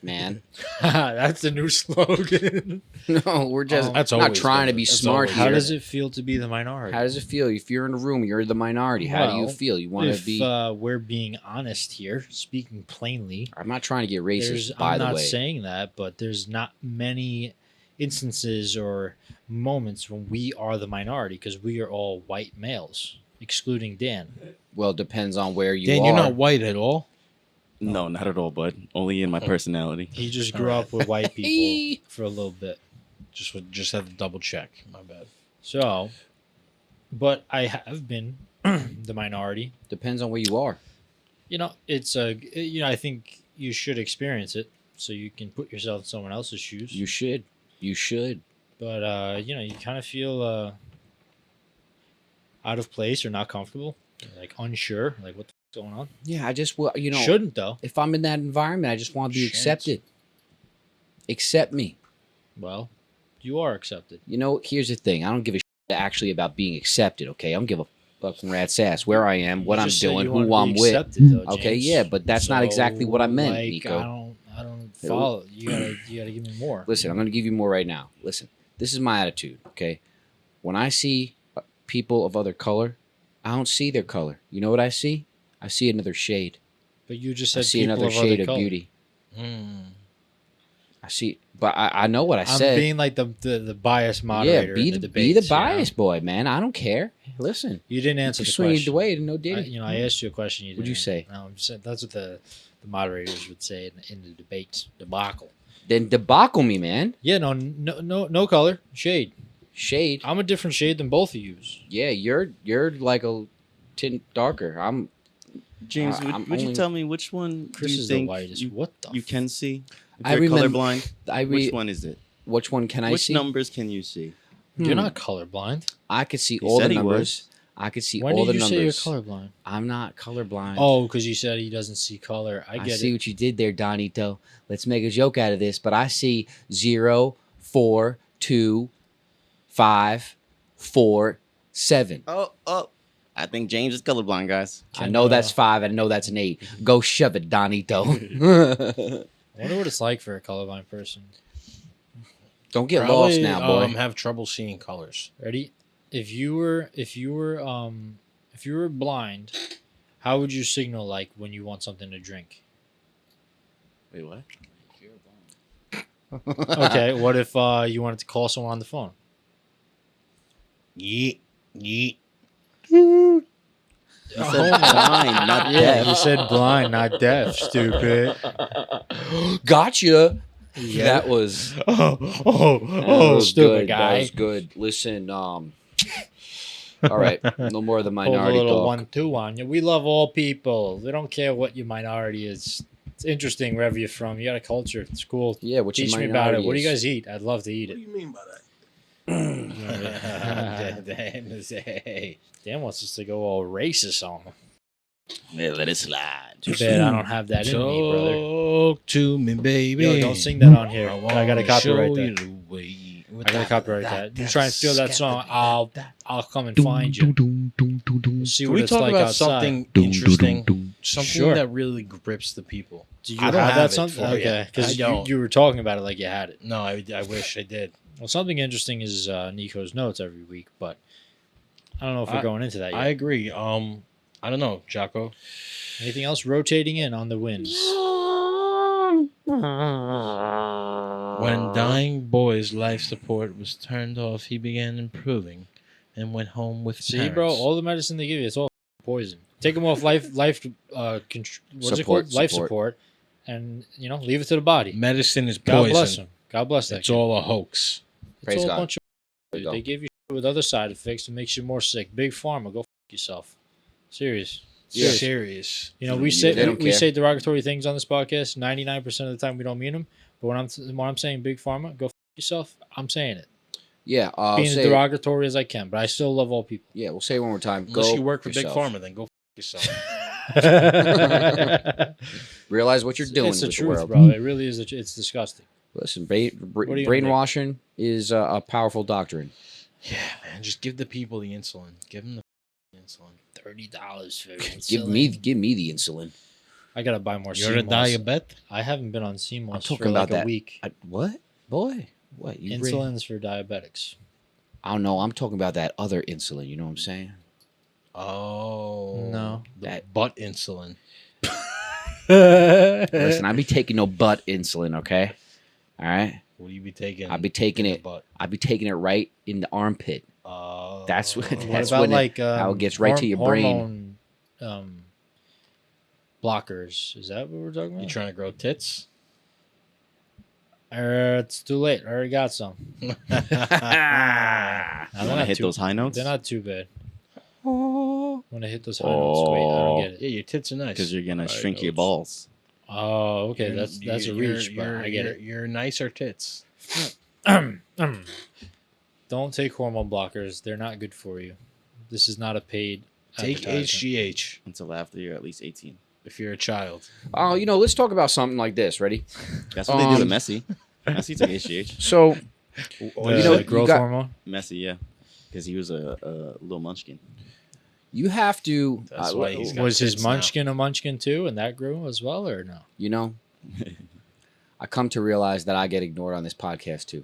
man. That's the new slogan. No, we're just That's not always trying to been- be that's smart always here. How does it feel to be the minority? How does it feel if you're in a room, you're the minority? How do you Well, feel? You want to if be? we're being honest here, speaking plainly, I'm not trying to get racist, by I'm the not way. saying that, but there's not many instances or moments when we are the minority because we are all white males, excluding Dan. Well, it depends on where you Dan, are. you're not white at all. No, not at all, bud. Only in my personality. He just grew up with white people for a little bit. Just had to double check. My bad. So, but I have been the minority. Depends on where you are. You know, I think you should experience it so you can put yourself in someone else's shoes. You should. You should. But you kind of feel out of place or not comfortable, like unsure, like what the fuck's going on. Yeah, I just will. You know, Shouldn't though. if I'm in that environment, I just want to be Shouldn't. accepted. Accept me. Well, you are accepted. You know, here's the thing. I don't give a shit actually about being accepted. Okay, I don't give a fucking rat's ass where I am, what You I'm just said doing, you wanna who be I'm with. accepted, though, Okay, James. yeah, but that's not exactly what I meant, like, Nico. I don't follow. You gotta give me more. Listen, I'm going to give you more right now. Listen, this is my attitude, okay? When I see people of other color, I don't see their color. You know what I see? I see another shade. But you just I said see people another of shade other of color. beauty. Mm. I see, but I know what I I'm said. being like the biased Yeah, moderator. be in the the be the debates, you know? bias boy, man. I don't care. Listen, You didn't answer you the swing it question. away to no I, diddy. I asked you a question. You What'd you didn't. say? No, I'm just saying that's what the moderators would say in the debates. Debacle. Then debacle me, man. Yeah, no color shade. Shade. I'm a different shade than both of you. Yeah, you're like a tint darker. I'm James, I'm would you only- tell me which one Chris do you is think the whitest. you, What the? you can see? If I you're remember- colorblind, I which one is it? Which one can I Which see? numbers can you see? You're Hmm. not colorblind. I could see He all the said he numbers. was. I could see When all did the you say you're numbers. colorblind? I'm not colorblind. Oh, because you said he doesn't see color. I I get see it. what you did there, Donito. Let's make a joke out of this. But I see 0, 4, 2, 5, 4, 7. Oh. I think James is colorblind, guys. I know that's 5. I know that's an 8. Go shove it, Donito. I wonder what it's like for a colorblind person. Don't get Probably, lost now, boy. Have trouble seeing colors. Ready? If you were blind, how would you signal like when you want something to drink? Wait, what? Okay, what if you wanted to call someone on the phone? Yeet, yeet. He said blind, not Yeah, deaf. you said blind, not deaf. Stupid. Gotcha. Yeah. That was Oh, that was stupid good. guy. That was good. Listen, all right, no more of the Hold a minority little talk. 1-2 on you. We love all people. We don't care what your minority is. It's interesting wherever you're from. You got a culture. It's cool. Yeah, what Teach your me about it. minority What do you is. guys eat? I'd love to eat it. you mean by that? Dan wants us to go all racist on him. Yeah, let it slide. Too bad I don't have that in me, brother. Talk to me, baby. Yo, don't sing that on here. I wanna gotta copyright show that. you the way. I gotta copyright that. You try and steal that song, I'll come and find you. See Can what we it's talk like about outside. something interesting? Something Sure. that really grips the people. Do you I don't have have that it something? for you. Okay, I because don't. you were talking about it like you had it. No, I wish I did. Well, something interesting is Nico's notes every week, but I don't know if we're I- going into that yet. I agree. I don't know, Jocko. Anything else rotating in on the winds? When dying boy's life support was turned off, he began improving and went home with See, parents. bro, all the medicine they give you, it's all poison. Take them off what's it Support, called? Life support. support, and leave it to the body. Medicine is God poison. bless him. God bless that. It's kid. all a hoax. It's Praise all God. a bunch of. There you go. They give you shit with other side effects that makes you more sick. Big pharma, go yourself. Serious. Yeah. Serious. We They say don't we care. say derogatory things on this podcast. 99% of the time we don't mean them. But when I'm saying big pharma, go yourself. I'm saying it. Yeah. Being as derogatory as I can, but I still love all people. Yeah, we'll say it one more time. Unless Go you work for yourself. Big Pharma, then go yourself. Realize what you're doing It's the with truth, the world. bro. It really is. It's disgusting. Listen, are you gonna do? brainwashing is a powerful doctrine. Yeah, man. Just give the people the insulin. Give them the insulin. $30 for Give me the insulin. I gotta buy more. You're a CMOS. diabetic? I haven't been on CMOS I'm for talking like about that. a week. What, boy? What you? Insulin's for diabetics. I don't know. I'm talking about that other insulin. You know what I'm saying? Oh. No. That butt insulin. Listen, I be taking no butt insulin. Okay. All right. What do you be taking? I be taking in the it. butt? I be taking it right in the armpit. That's what. What That's about when like how it gets right to your brain. hormone, blockers? Is that what we're talking You about? trying to grow tits? It's too late. I already got some. You They're want to not hit too- those high notes? They're not too bad. When I hit those high notes, wait, I don't get it. Yeah, your tits are nice. Because you're gonna High shrink your notes. balls. Oh, okay. You're- That's a you're- reach, but you're- I get you're- it. You're nicer tits. Don't take hormone blockers. They're not good for you. This is not a paid. Take advertisement. HGH Until after you're at least 18. if you're a child. Oh, let's talk about something like this. Ready? That's what they do to Um, Messi. Messi took HGH. So The growth hormone. Messi, yeah. Because he was a little munchkin. you have to. That's why he's got Was his tits now. munchkin a munchkin too, and that grew as well, or no? I come to realize that I get ignored on this podcast too.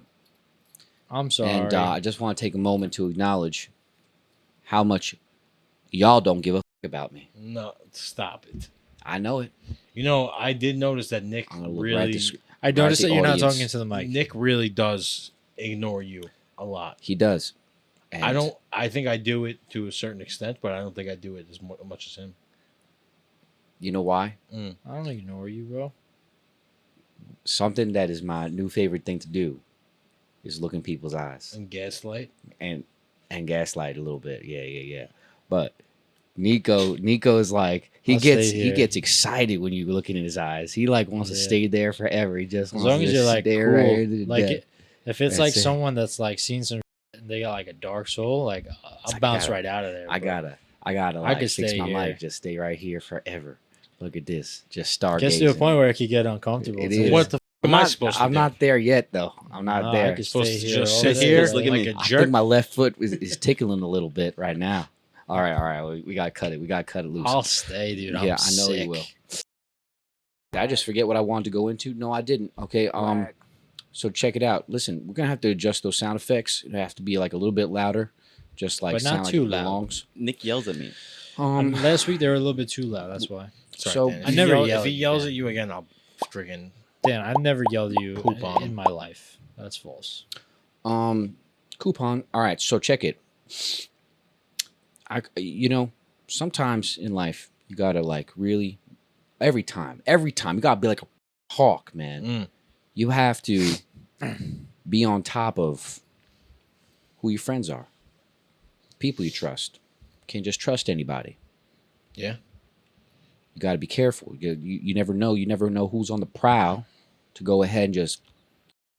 I'm sorry. And I just want to take a moment to acknowledge how much y'all don't give a about me. No, stop it. I know it. I did notice that Nick I'm gonna look right at really, the I noticed the that you're not audience. talking to the mic. Nick really does ignore you a lot. He does. And I don't. I think I do it to a certain extent, but I don't think I do it as much as him. You know why? I don't ignore you, bro. Something that is my new favorite thing to do is look in people's eyes And gaslight. and gaslight a little bit. Yeah. But Nico is like he I'll stay he here. gets excited when you looking in his eyes. He like wants to Yeah. stay there forever. He just As wants long to as you're like stare cool, right into the like death. if it's That's like it. someone that's like seen some, and they got like a dark soul, like I'll like, bounce gotta- right out of there. I bro. gotta I like could fix stay my here. life. Just stay right here forever. Look at this. Just stargazing. Gets to a point where it could get uncomfortable. It too. is. What the I'm am I not, supposed to I'm do? not there yet though. I'm not Nah, there. I could supposed stay to here just all sit day. here Look at like me. a I jerk. think my left foot is tickling a little bit right now. All right. We gotta cut it. We gotta cut it loose. I'll stay, dude. I'm yeah, I know sick. you will. Did I just forget what I wanted to go into? No, I didn't. Okay. So check it out. Listen, we're gonna have to adjust those sound effects. It have to be like a little bit louder, just like But not sound like too it loud. belongs. Nick yells at me. Last week they were a little bit too loud. That's why. Sorry, So- Dan. If I he never yell- yell If he at you, yells Dan. at you again, I'll friggin' Dan, I've never yelled at you Poop on in him. my life. That's false. Coupon. All right. So check it. Sometimes in life you gotta like really, every time you gotta be like a hawk, man. Mm. You have to be on top of who your friends are, people you trust. Can't just trust anybody. Yeah. You got to be careful. You never know. You never know who's on the prowl to go ahead and just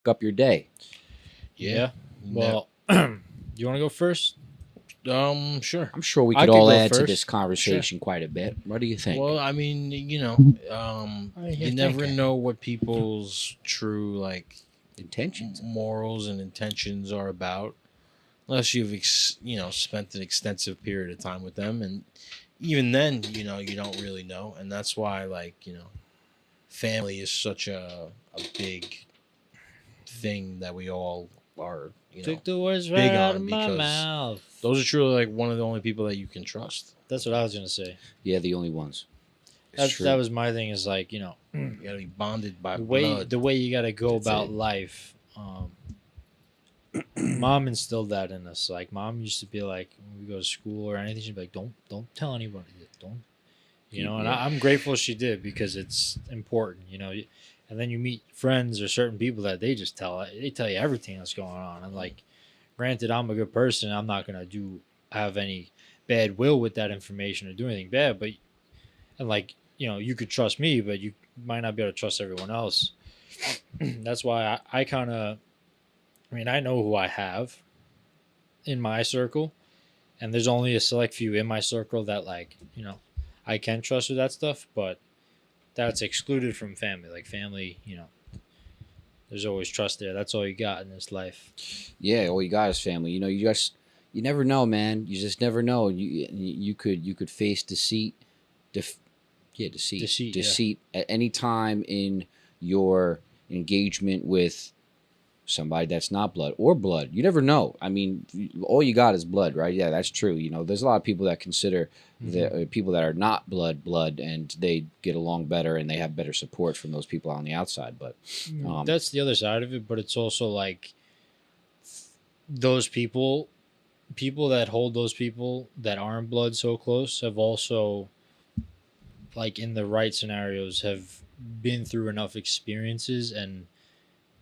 f up your day. Yeah. Well, Well, you want to go first? sure. I'm sure we I could could all go add to first. this conversation quite a bit. What do you think? Well, I mean, yeah, you never thank you. know what people's true like Intentions. morals and intentions are about, unless you've spent an extensive period of time with them, and even then, you don't really know, and that's why family is such a big thing that we all are. Took the words big right out on of my because mouth. Those are truly like one of the only people that you can trust. That's what I was gonna say. Yeah, the only ones. It's true. That was my thing. Is like You gotta be bonded by the way blood. the way you got to go That's about it. life. Mom instilled that in us. Like mom used to be like, when we go to school or anything, she'd be like, don't tell anybody. Don't. You know, and Yeah. I'm grateful she did because it's important. You know, and then you meet friends or certain people that they tell you everything that's going on. And like, granted, I'm a good person. I'm not gonna have any bad will with that information or do anything bad. But and like, you know, you could trust me, but you might not be able to trust everyone else. That's why I kind of, I mean, I know who I have in my circle, and there's only a select few in my circle that, like, you know, I can trust with that stuff, but that's excluded from family. Like, family, you know, there's always trust there. That's all you got in this life. Yeah, all you got is family. You know, you never know, man. You just never know. You could face deceit, deceit at any time in your engagement with somebody that's not blood or blood. You never know. I mean, all you got is blood, right? Yeah, that's true. You know, there's a lot of people that consider the people that are not blood, and they get along better and they have better support from those people on the outside. But That's the other side of it, but it's also like those people that hold those people that aren't blood so close have also, like, in the right scenarios, have been through enough experiences and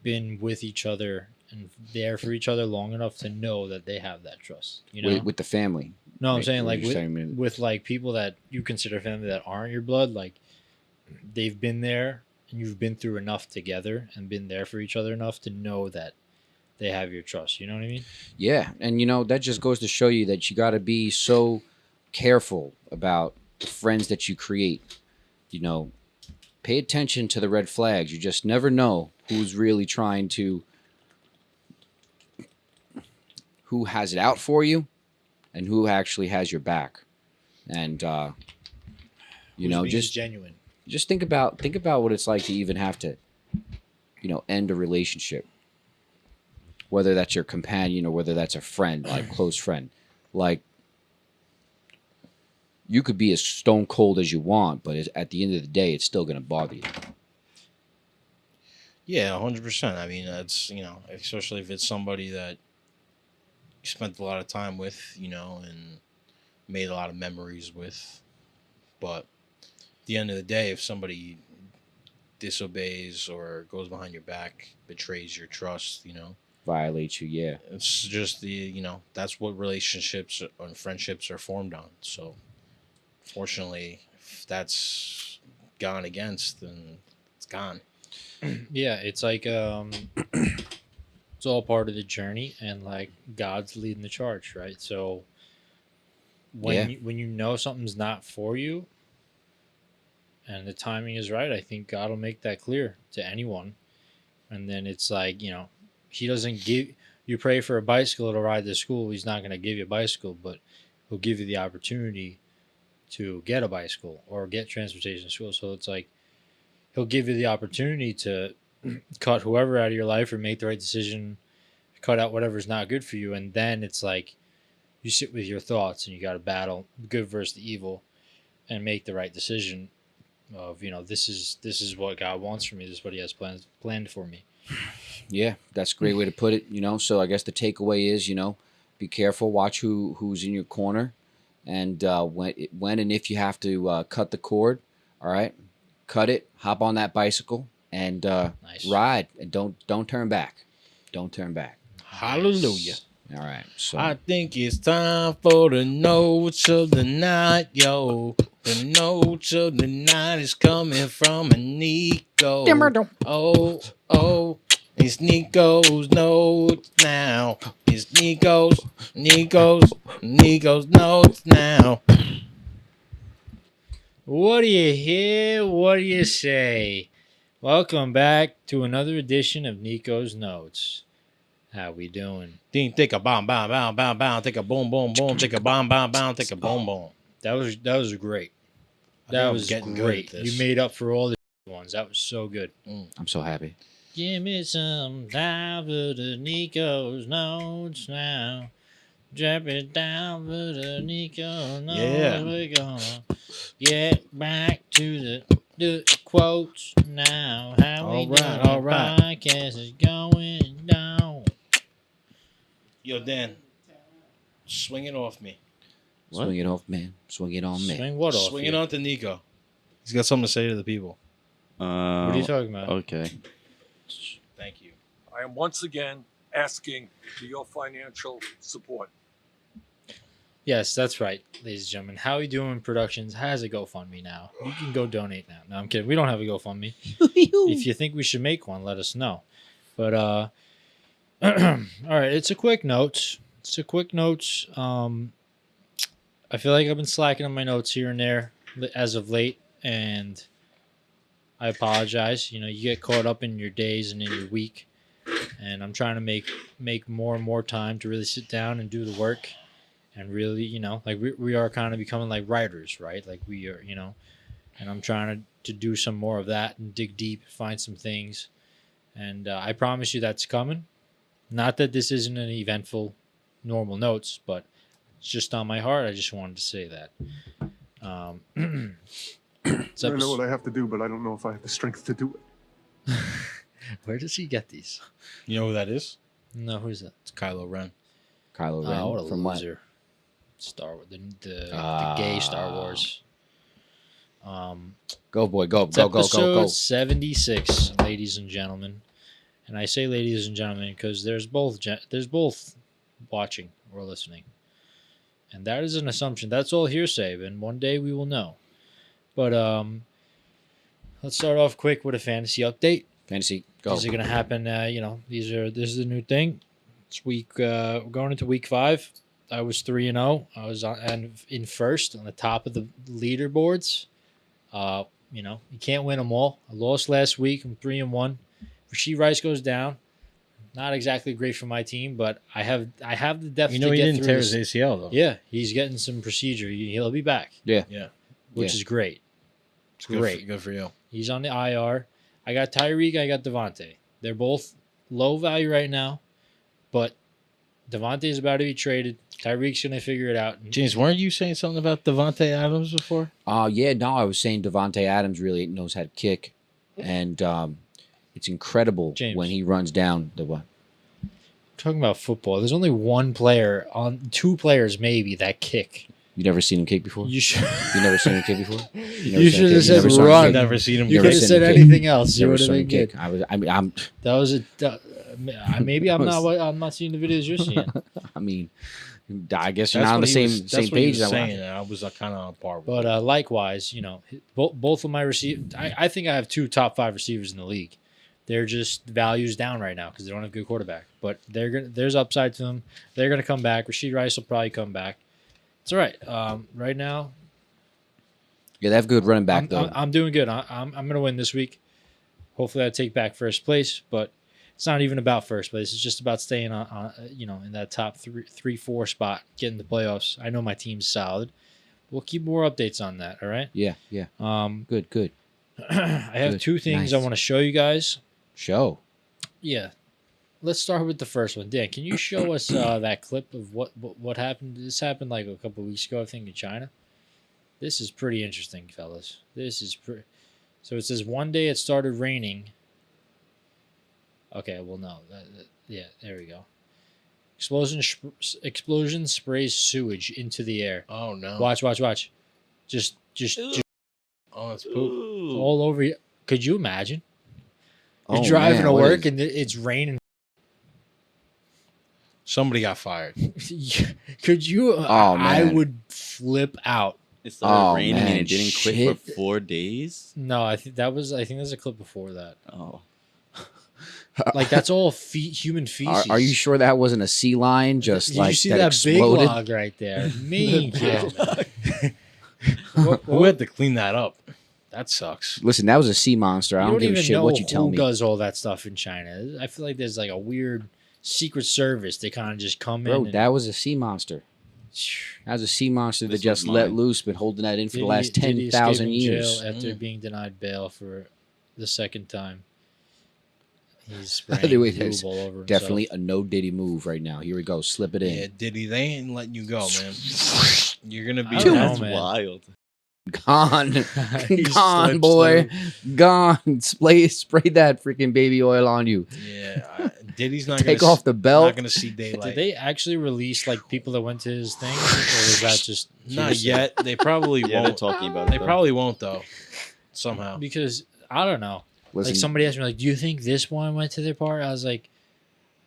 been with each other and there for each other long enough to know that they have that trust. You know, with the family, no, I'm right, saying, what like, you're saying, with like people that you consider family that aren't your blood, like, they've been there and you've been through enough together and been there for each other enough to know that they have your trust. You know what I mean? yeah, and you know that just goes to show you that you got to be so careful about the friends that you create. You know, pay attention to the red flags. You just never know who's really trying to, who has it out for you, and who actually has your back. And you know, Who's being genuine. just think about what it's like to even have to, you know, end a relationship. Whether that's your companion or whether that's a friend, like close friend, like you could be as stone cold as you want, but at the end of the day, it's still going to bother you. Yeah, 100%. I mean, that's, you know, especially if it's somebody that you spent a lot of time with, you know, and made a lot of memories with. But at the end of the day, if somebody disobeys or goes behind your back, betrays your trust, you know, Violate you, yeah. it's just you know, that's what relationships and friendships are formed on. So, fortunately, if that's gone against, then it's gone. Yeah, it's like it's all part of the journey, and like God's leading the charge, right? So Yeah. when you know something's not for you and the timing is right, I think God will make that clear to anyone. And then it's like, you know, he doesn't give you, pray for a bicycle to ride to school. He's not going to give you a bicycle, but he'll give you the opportunity to get a bicycle or get transportation to school. So it's like he'll give you the opportunity to cut whoever out of your life or make the right decision, cut out whatever's not good for you. And then it's like you sit with your thoughts and you got to battle good versus the evil and make the right decision of, you know, this is what God wants for me. This is what he has planned for me. Yeah, that's a great way to put it. You know, so I guess the takeaway is, you know, be careful, watch who's in your corner, and when and if you have to cut the cord, all right, cut it, hop on that bicycle, and Nice. ride, and don't turn back, don't turn back. Hallelujah. All right, so I think it's time for the notes of the night, yo. The notes of the night is coming from Nico. Oh, it's Nico's notes now. It's Nico's notes now. What do you hear? What do you say? Welcome back to another edition of Nico's Notes. How we doing? Ding, take a bomb, bomb, bomb, bomb, bomb, take a boom, boom, boom, take a bomb, bomb, bomb, take a boom, boom. That was great. I think That I'm was getting good great. at this. You made up for all the ones. That was so good. I'm so happy. Give me some time for the Nico's Notes now. Drop it down for the Nico's Notes. Yeah. We're gonna get back to the quotes now. How we doing? All right. Podcast is going down. Yo, Dan, swing it off me. What? Swing it off, man. Swing it on me. Swing what off? Swing you? it on to Nico. He's got something to say to the people. What are you talking about? Okay. Thank you. I am once again asking for your financial support. Yes, that's right, ladies and gentlemen. How We Doing Productions has a GoFundMe now. You can go donate now. No, I'm kidding. We don't have a GoFundMe. If you think we should make one, let us know. But all right, it's a quick note. I feel like I've been slacking on my notes here and there as of late, and I apologize. You know, you get caught up in your days and in your week, and I'm trying to make more and more time to really sit down and do the work. And really, you know, like we are kind of becoming like writers, right? Like we are, you know, and I'm trying to do some more of that and dig deep, find some things. And I promise you that's coming. Not that this isn't an eventful, normal notes, but it's just on my heart. I just wanted to say that. I know what I have to do, but I don't know if I have the strength to do it. Where does he get these? You know who that is? No, who's that? It's Kylo Ren. Kylo Ren. What a from what? loser. Star Wars, the gay Star Wars. Go, boy. Go, It's go, go, episode go, go. 76, ladies and gentlemen. And I say ladies and gentlemen because there's both watching or listening. And that is an assumption. That's all hearsay, and one day we will know. But let's start off quick with a fantasy update. Fantasy. Go. These are going to happen, you know, this is a new thing. It's going into week 5. I was 3-0. I was in first on the top of the leaderboards. You know, you can't win them all. I lost last week. I'm 3-1. Rasheed Rice goes down. Not exactly great for my team, but I have the depth. You know, to he get didn't through tear this. his ACL though. Yeah, he's getting some procedure. He'll be back. Yeah. Which is great. It's good Great. Good for you. He's on the IR. I got Tyreek. I got Devontae. They're both low value right now, but Devontae is about to be traded. Tyreek's going to figure it out. James, weren't you saying something about Devontae Adams before? Yeah, no, I was saying Devontae Adams really knows how to kick, and it's incredible James. when he runs down the what? Talking about football, there's only two players maybe that kick. You never seen him kick before? You should. You never seen him kick before? You should have said never saw him run. kick? Never seen him. You Never could have seen said him kick. anything else. You Never would have saw him been good. kick. I'm That was maybe I'm not seeing the videos you're seeing. I mean, I guess you're That's not on the what he same was- same that's what he page was as I saying, was. and I was kind of on par with But it. likewise, you know, both of my receivers. I think I have 2 top 5 receivers in the league. They're just values down right now because they don't have a good quarterback. But there's upside to them. They're gonna come back. Rasheed Rice will probably come back. It's all right. Right now, Yeah, they have good running back though. I'm doing good. I'm gonna win this week. Hopefully, I take back first place. But it's not even about first place. It's just about staying on you know, in that top 3-4 spot, getting the playoffs. I know my team's solid. We'll keep more updates on that. All right. Yeah. Good. I have Good. 2 things I Nice. want to show you guys. Show. Yeah. Let's start with the first one. Dan, can you show us that clip of what happened? This happened like a couple of weeks ago, I think, in China. This is pretty interesting, fellas. This is pretty. So it says one day it started raining. Okay, well, no. Yeah, there we go. Explosion sprays sewage into the air. Oh no! Watch. Just Oh, that's poop. Ooh. all over you. Could you imagine? You're Oh, driving man, to what work is- and it's raining. Somebody got fired. Could you? Oh, I man. would flip out. It started Oh, raining and man, it didn't quit shit. for 4 days. No, I think there's a clip before that. Oh, Like that's all human feces. Are you sure that wasn't a sea lion just Did like you see that that big exploded? log right there? Mean kid. Who had to clean that up? That sucks. Listen, that was a sea monster. I You don't give a even shit know what you tell who me. does all that stuff in China. I feel like there's like a weird secret service. They kind of just come Bro, in. that was a sea monster. That was a sea monster that This just was let mine. loose, been holding that in for the Did last he escape 10,000 in years. jail after Mm. being denied bail for the second time? He's By spraying the way, lube that's all over himself. Definitely a no Diddy move right now. Here we go. Slip it in. Yeah, Diddy, they ain't letting you go, man. You're gonna be. I don't know, that's man. wild. Gone, He gone, slips boy, through. gone. Spray that freaking baby oil on you. Yeah, Diddy's not Take gonna off the not belt. gonna see daylight. Did they actually release like people that went to his thing, or was that just Not hearsay? yet. They probably Yeah, they're won't. talking about it. They though. probably won't though. Somehow. Because I don't know. Listen, Like somebody asked me, like, "Do you think this one went to their party?" I was like,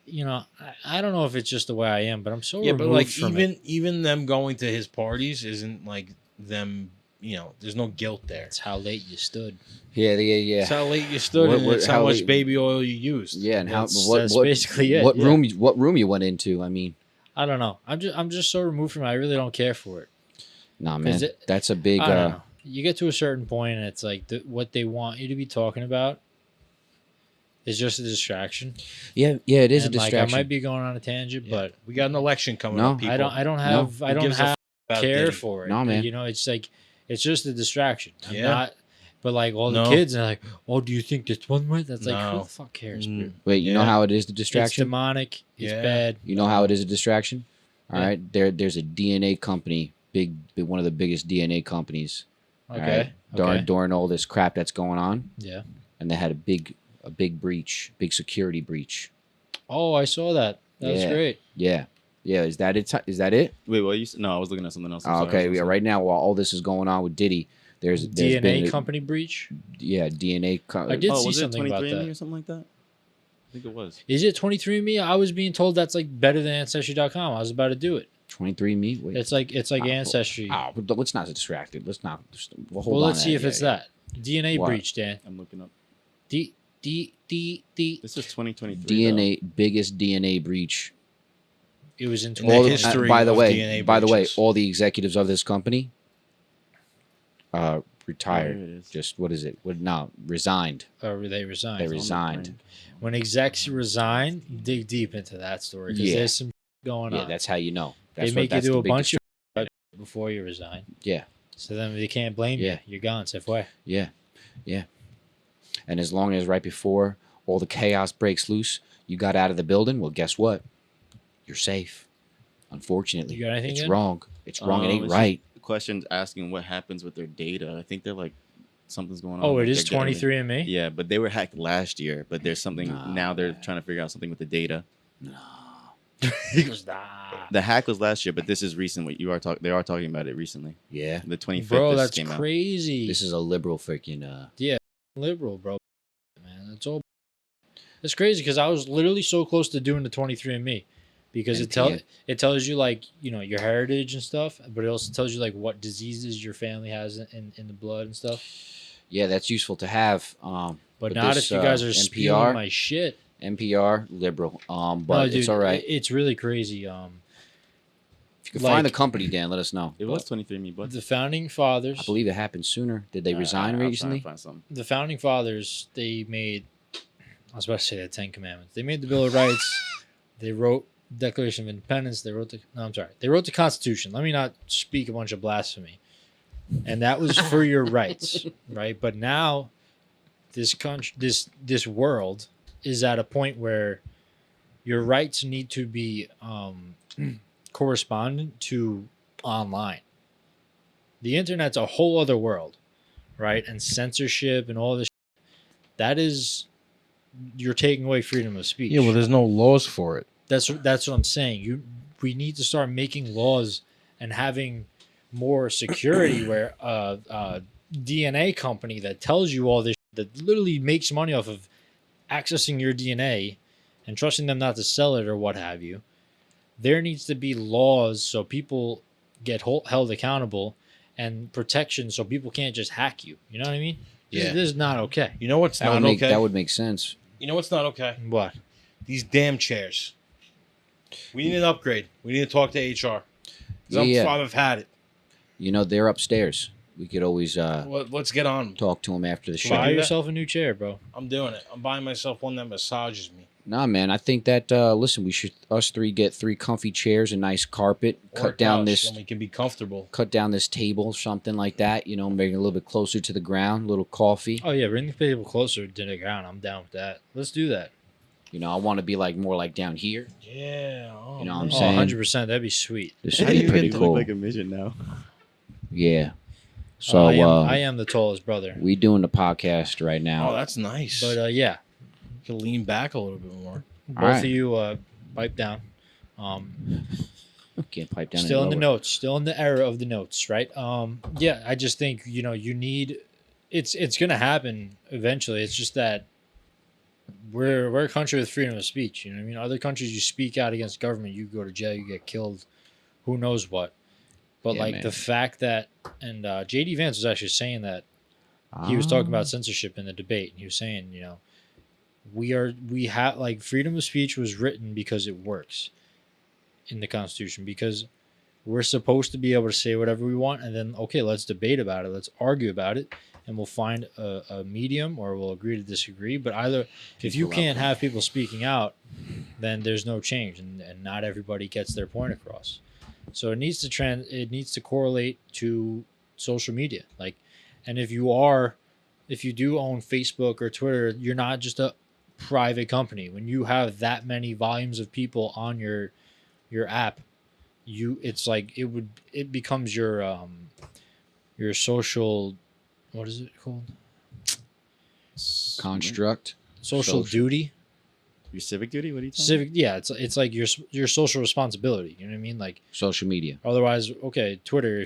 I don't know if it's just the way I am, but I'm so Yeah, removed but like from it. even them going to his parties isn't like them. There's no guilt there. It's how late you stood. yeah. It's how late you stood, What- and what- it's how how much late- baby oil you used. Yeah, and That's basically it. What yeah. room you went into? I mean, I don't know. I'm just so removed from it. I really don't care for it. nah, man, it- that's a big. I don't know. You get to a certain point, and it's like what they want you to be talking about is just a distraction. Yeah, it is a And, like, distraction. I might be going on a tangent, Yeah. but We got an election coming No. up. People. I don't have I Who don't gives a have about care Diddy? for it. No, man. It's like it's just a distraction. I'm Yeah. not. But like all the No. kids are like, "Oh, do you think this one went?" That's like, who No. the fuck cares? Mm. Wait, you know Yeah. how it is the It's distraction? demonic. It's Yeah. bad. You know how it is a distraction? All Yeah. right, there's a DNA company, big one of the biggest DNA companies. all Okay. right, during Okay. during all this crap that's going on, Yeah. and they had a big breach, big security breach. Oh, I saw that. That was Yeah. great. Yeah. Is that it? Is that it? Wait, what? No, I was looking at something else. I'm Oh, sorry, I okay. was Yeah. listening. Right now, while all this is going on with Diddy, there's DNA been company breach. DNA. I did Oh, see was it something about 23andMe that. or something like that? I think it was. Is it 23andMe? I was being told that's like better than Ancestry.com. I was about to do it. 23andMe. Wait. It's like Ah, Ancestry. but let's not get distracted. Let's not. Hold Well, on let's see if Yeah, it's yeah. that DNA What? breach, Dan. I'm looking up. D. This is 2023. DNA biggest DNA breach. It was in In the All history by the of way, DNA by the way, breaches. all the executives of this company retired. Oh, here it is. Just what is it? Resigned. Or they resigned. They It's on the resigned. brain. When execs resign, you dig deep into that story because Yeah. there's some going Yeah, on. that's how you know. They That's make you that's do the a big bunch of before you resign. Yeah. So then they can't blame Yeah. you. You're gone. It's halfway. Yeah. And as long as right before all the chaos breaks loose, you got out of the building, well, guess what? You're safe. Unfortunately. You got anything It's yet? wrong. It's wrong. It ain't it's right. just questions asking what happens with their data. I think they're like something's going on. Oh, like it is they're getting 23andMe? Yeah, but they were hacked last year. But there's something Nah, now. They're man. trying to figure out something with the data. He goes, nah. The hack was last year, but this is recent. What you are talking? They are talking about it recently. Yeah. The 25th. Bro, this that's came out. crazy. This is a liberal freaking liberal, bro. Man, it's all. It's crazy because I was literally so close to doing the 23andMe because NPN. it tells you like your heritage and stuff, but it also tells you like what diseases your family has in the blood and stuff. yeah, that's useful to have. But With not this, if you guys are NPR, spewing my shit. NPR liberal. But No, it's dude, all right. It's really crazy. If you can like- find the company, Dan, let us know. It was 23andMe, but The founding fathers. I believe it happened sooner. Did they resign I'll try recently? and find something. The founding fathers, they made, I was about to say the Ten Commandments. They made the Bill of Rights. They wrote Declaration of Independence. They wrote They wrote the Constitution. Let me not speak a bunch of blasphemy. And that was for your rights, right? But now, this country, this world is at a point where your rights need to be correspondent to online. The internet's a whole other world, right? And censorship and all this. That is, you're taking away freedom of speech. Yeah, well, there's no laws for it. That's what I'm saying. We need to start making laws and having more security where a DNA company that tells you all this that literally makes money off of accessing your DNA and trusting them not to sell it or what have you. There needs to be laws so people get held accountable and protection so people can't just hack you. You know what I mean? Yeah. This is not okay. You know what's not okay? That would make sense. You know what's not okay? What? These damn chairs. We need an upgrade. We need to talk to HR. 'Cause Yeah. I've had it. They're upstairs. We could always Let's get on. talk to them after the Should show. I Buy do that? yourself a new chair, bro. I'm doing it. I'm buying myself one that massages me. Nah, man. I think that listen, we should us three get 3 comfy chairs, a nice carpet, Or a cut down couch, this and we can be comfortable. table, something like that. Make it a little bit closer to the ground, a little coffee. Oh yeah, bring the table closer to the ground. I'm down with that. Let's do that. I want to be like more like down here. Yeah. Oh, You know what I'm Oh, saying? 100%. That'd be sweet. This How would do be you pretty get to cool. look like a midget now? Yeah. So I am the tallest brother. we doing the podcast right Oh, now. that's nice. But yeah, You can lean back a little bit more. both right. of you pipe down. Can't pipe down. Still any in the lower. notes, still in the era of the notes, right? Yeah, I just think you need. It's gonna happen eventually. It's just that we're a country with freedom of speech. You know what I mean? Other countries, you speak out against government, you go to jail, you get killed, who knows what. But Yeah, like man. the fact that, and J.D. Vance was actually saying that he was talking Ah. about censorship in the debate, and he was saying, we have like freedom of speech was written because it works in the Constitution, because we're supposed to be able to say whatever we want, and then okay, let's debate about it, let's argue about it, and we'll find a medium, or we'll agree to disagree. But either if you can't have people speaking out, then there's no change, and not everybody gets their point across. So it needs to correlate to social media. Like, and if you do own Facebook or Twitter, you're not just a private company. When you have that many volumes of people on your app, it becomes your social, what is it called? Construct. Social duty. Your civic duty? What are you talking Civic, yeah, it's like your social responsibility. You know what I mean? Like, Social media. otherwise, okay, Twitter.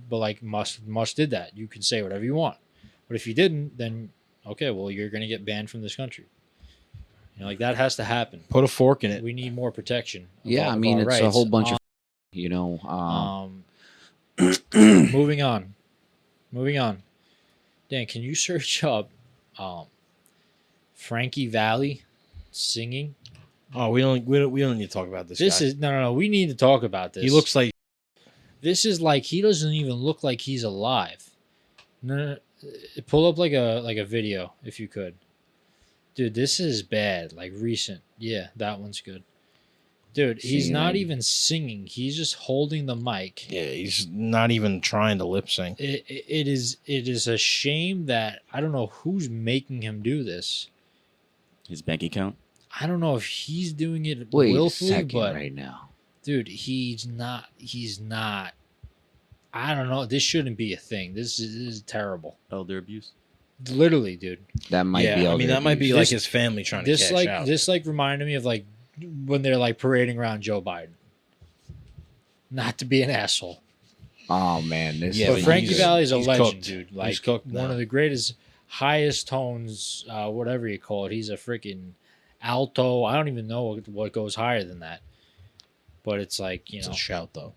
But like Musk did that. You can say whatever you want. But if you didn't, then okay, well, you're gonna get banned from this country. Like that has to happen. Put a fork in it. We need more protection. Yeah, I mean, it's a whole bunch of, Moving on. Dan, can you search up Frankie Valli singing? Oh, we don't need to talk about this. This guy. is no. We need to talk about this. He looks like This is like he doesn't even look like he's alive. No, pull up like a video if you could. Dude, this is bad. Like recent. Yeah, that one's good. Dude, he's not even singing. He's just holding the mic. yeah, he's not even trying to lip sync. It is a shame that I don't know who's making him do this. His bank account? I don't know if he's doing it Wait a willfully, second but right now. dude, he's not. I don't know. This shouldn't be a thing. This is terrible. Elder abuse? Literally, dude. That might be. Yeah, I mean that might be This- like his family trying to cash out. This reminded me of like when they're like parading around Joe Biden. Not to be an asshole, Oh man, this. Yeah, but but Frankie he's- Valli is a he's legend, cooked. dude. He's Like cooked one now. of the greatest, highest tones, whatever you call it. He's a freaking alto. I don't even know what goes higher than that. But it's like It's a shout though.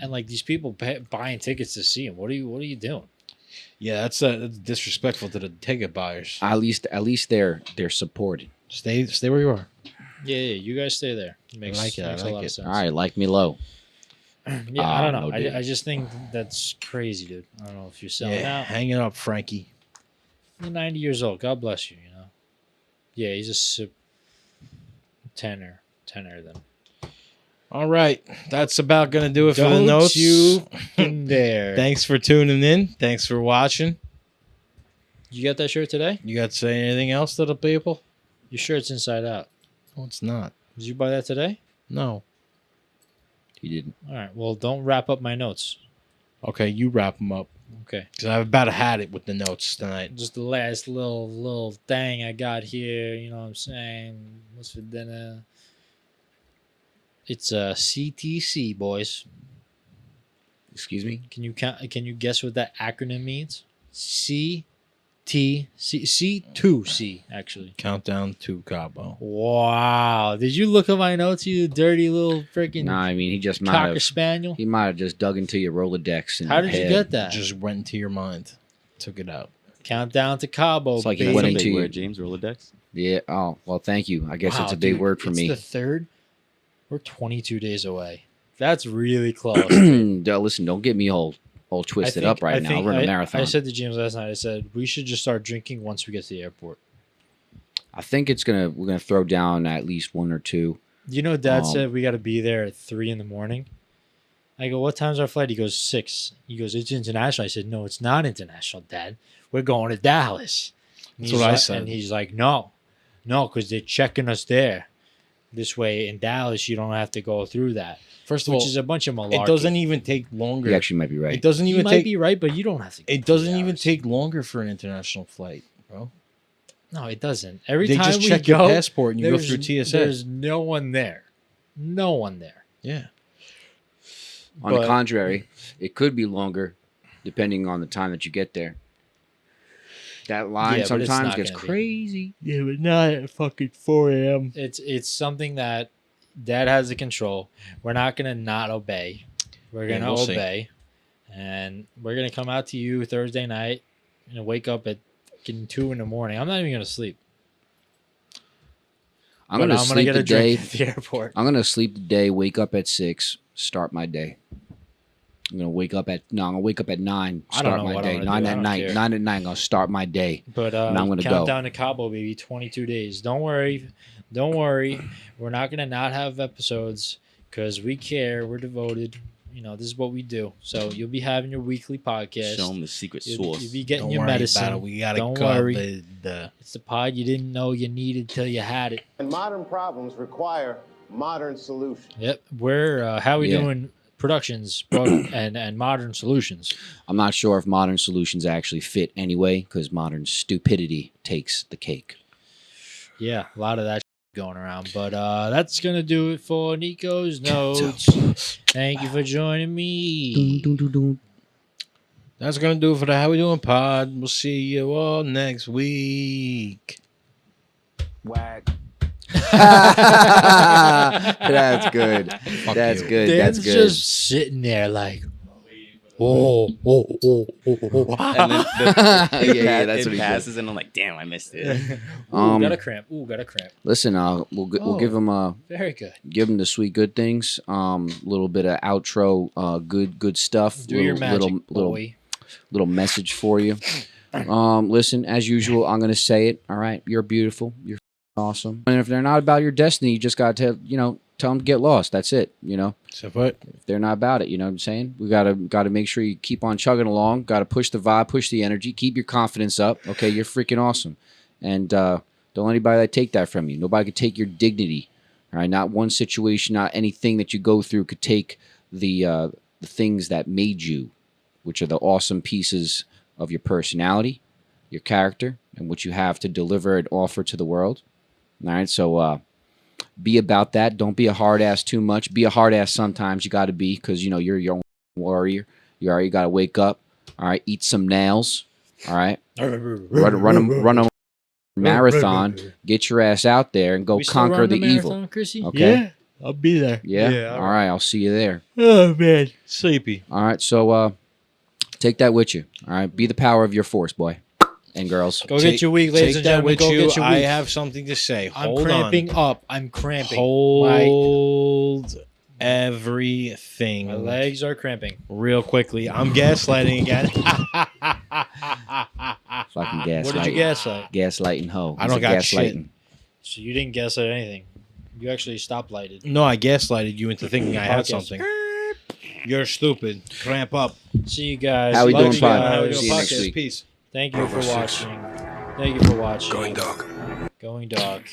and like these people buying tickets to see him. What are you doing? Yeah, that's disrespectful to the ticket buyers. At least they're supported. Stay where you are. Yeah, you guys stay there. Makes, like it, I makes a like lot it. of sense. All right, like me low. Yeah, I don't know. no dig. I just think that's crazy, dude. I don't know if you're selling Yeah, out. hang it up, Frankie. You're 90 years old. God bless you. Yeah, he's a tenor then. All right, that's about gonna do it for the Don't notes. you in there? Thanks for tuning in. Thanks for watching. You got that shirt today? You got to say anything else to the people? Your shirt's inside out. No, it's not. Did you buy that today? No. He didn't. All right. Well, don't wrap up my notes. Okay, you wrap them up Okay. because I've about had it with the notes tonight. Just the last little thing I got here. You know what I'm saying? What's for dinner? It's a CTC, boys. Excuse me. Can you guess what that acronym means? C2C actually. Countdown to Cabo. Wow. Did you look at my notes, you dirty little freaking Nah, I mean he just might cocker have. spaniel? He might have just dug into your Rolodex. And How did you get that? Just went into your mind. Took it out. Countdown to Cabo. It's like he baby. went That's a into big you. word, James. Rolodex? Yeah. Oh well, thank you. I guess Wow, it's a big dude, word for it's me. the third. We're 22 days away. That's really close. Listen, don't get me all twisted up right now. We're in a marathon. I said to James last night, I said, we should just start drinking once we get to the airport. I think we're gonna throw down at least one or two. You know, Dad Um, said we got to be there at 3 a.m. I go, what time's our flight? He goes, 6. He goes, it's international. I said, no, it's not international, Dad. We're going to Dallas. And That's he's what I like- said. And he's like, no, because they're checking us there. This way in Dallas, you don't have to go through that. First of Which all, is a bunch of malarkey. it doesn't even take longer. You actually might be right. It doesn't You even might take. be right, but you don't have to. Go It doesn't 3 even hours. take longer for an international flight, bro. No, it doesn't. Every They time just we check go, your passport and you go there's- through TSA. There's no one there. No one there. Yeah. On the But- contrary, it could be longer depending on the time that you get there. That line Yeah, but it's sometimes not gets gonna be. crazy. Yeah, but not at fucking 4 a.m. It's something that Dad has the control. We're not gonna not obey. We're Yeah, gonna we'll see. obey, and we're gonna come out to you Thursday night and wake up at fucking 2 in the morning. I'm not even gonna sleep. I'm But gonna I'm sleep get the a drink day. at the airport. I'm gonna sleep the day. Wake up at 6. Start my day. I'm gonna wake up at 9. I don't Start know my what I'm day. gonna 9 do. I at don't night. care. 9 at night. I'm gonna start my day. But And I'm gonna go. countdown to Cabo, baby. 22 days. Don't worry. Don't worry. We're not gonna not have episodes because we care. We're devoted. You know, this is what we do. So you'll be having your weekly podcast. Show them the secret You'll sauce. be getting Don't your worry medicine. about it. We got it Don't covered. worry. It's the pod you didn't know you needed till you had it. And modern problems require modern solutions. Yep. We're how we Yeah. doing productions and modern solutions. I'm not sure if modern solutions actually fit anyway, because modern stupidity takes the cake. Yeah, a lot of that going around. But that's gonna do it for Nico's notes. Thank you for joining me. That's going to do it for the How We Doing pod. We'll see you all next week. Whack. That's good. Fuck That's you. good. Dan's That's good. just sitting there like, oh. And then Yeah, that's it what he passes, and I'm like, damn, I missed it. Ooh, got a cramp. Ooh, got a cramp. Listen, we'll give him Very good. the sweet good things. Little bit of outro, good stuff. Do your magic, boy. little message for you. Listen, as usual, I'm gonna say it. All right, you're beautiful. You're awesome. And if they're not about your destiny, you just gotta tell them to get lost. That's it. So what? If they're not about it, you know what I'm saying? We gotta make sure you keep on chugging along. Gotta push the vibe, push the energy, keep your confidence up. Okay, you're freaking awesome, and don't let anybody take that from you. Nobody could take your dignity. All right, not one situation, not anything that you go through could take the things that made you, which are the awesome pieces of your personality, your character, and what you have to deliver and offer to the world. All right, so be about that. Don't be a hard ass too much. Be a hard ass sometimes. You got to be, because you're your own warrior. You got to wake up. All right, eat some nails. All right, run a marathon. Get your ass out there and go We still conquer run the evil. marathon, Chrissy? Okay. I'll be there. Yeah. All right. I'll see you there. Oh, man. Sleepy. All right. So take that with you. All right. Be the power of your force, boy and girls. Go get your week, ladies Take and that gentlemen. with Go you. get your I week. have something to say. I'm Hold cramping on. up. I'm cramping. Hold everything. My legs are cramping. Real quickly. I'm gaslighting again. Fucking gaslight. What did you gaslight? Gaslighting hoe. I don't He's a got shit. gaslighting. So you didn't gaslight anything. You actually stoplighted. No, I gaslighted you into thinking I had Podcast. something. You're stupid. Cramp up. See you guys. How we Love doing, you pod? How we guys. See doing you next podcast? week. Peace. Thank you for watching. Thank you for watching. Going dog. Going dog.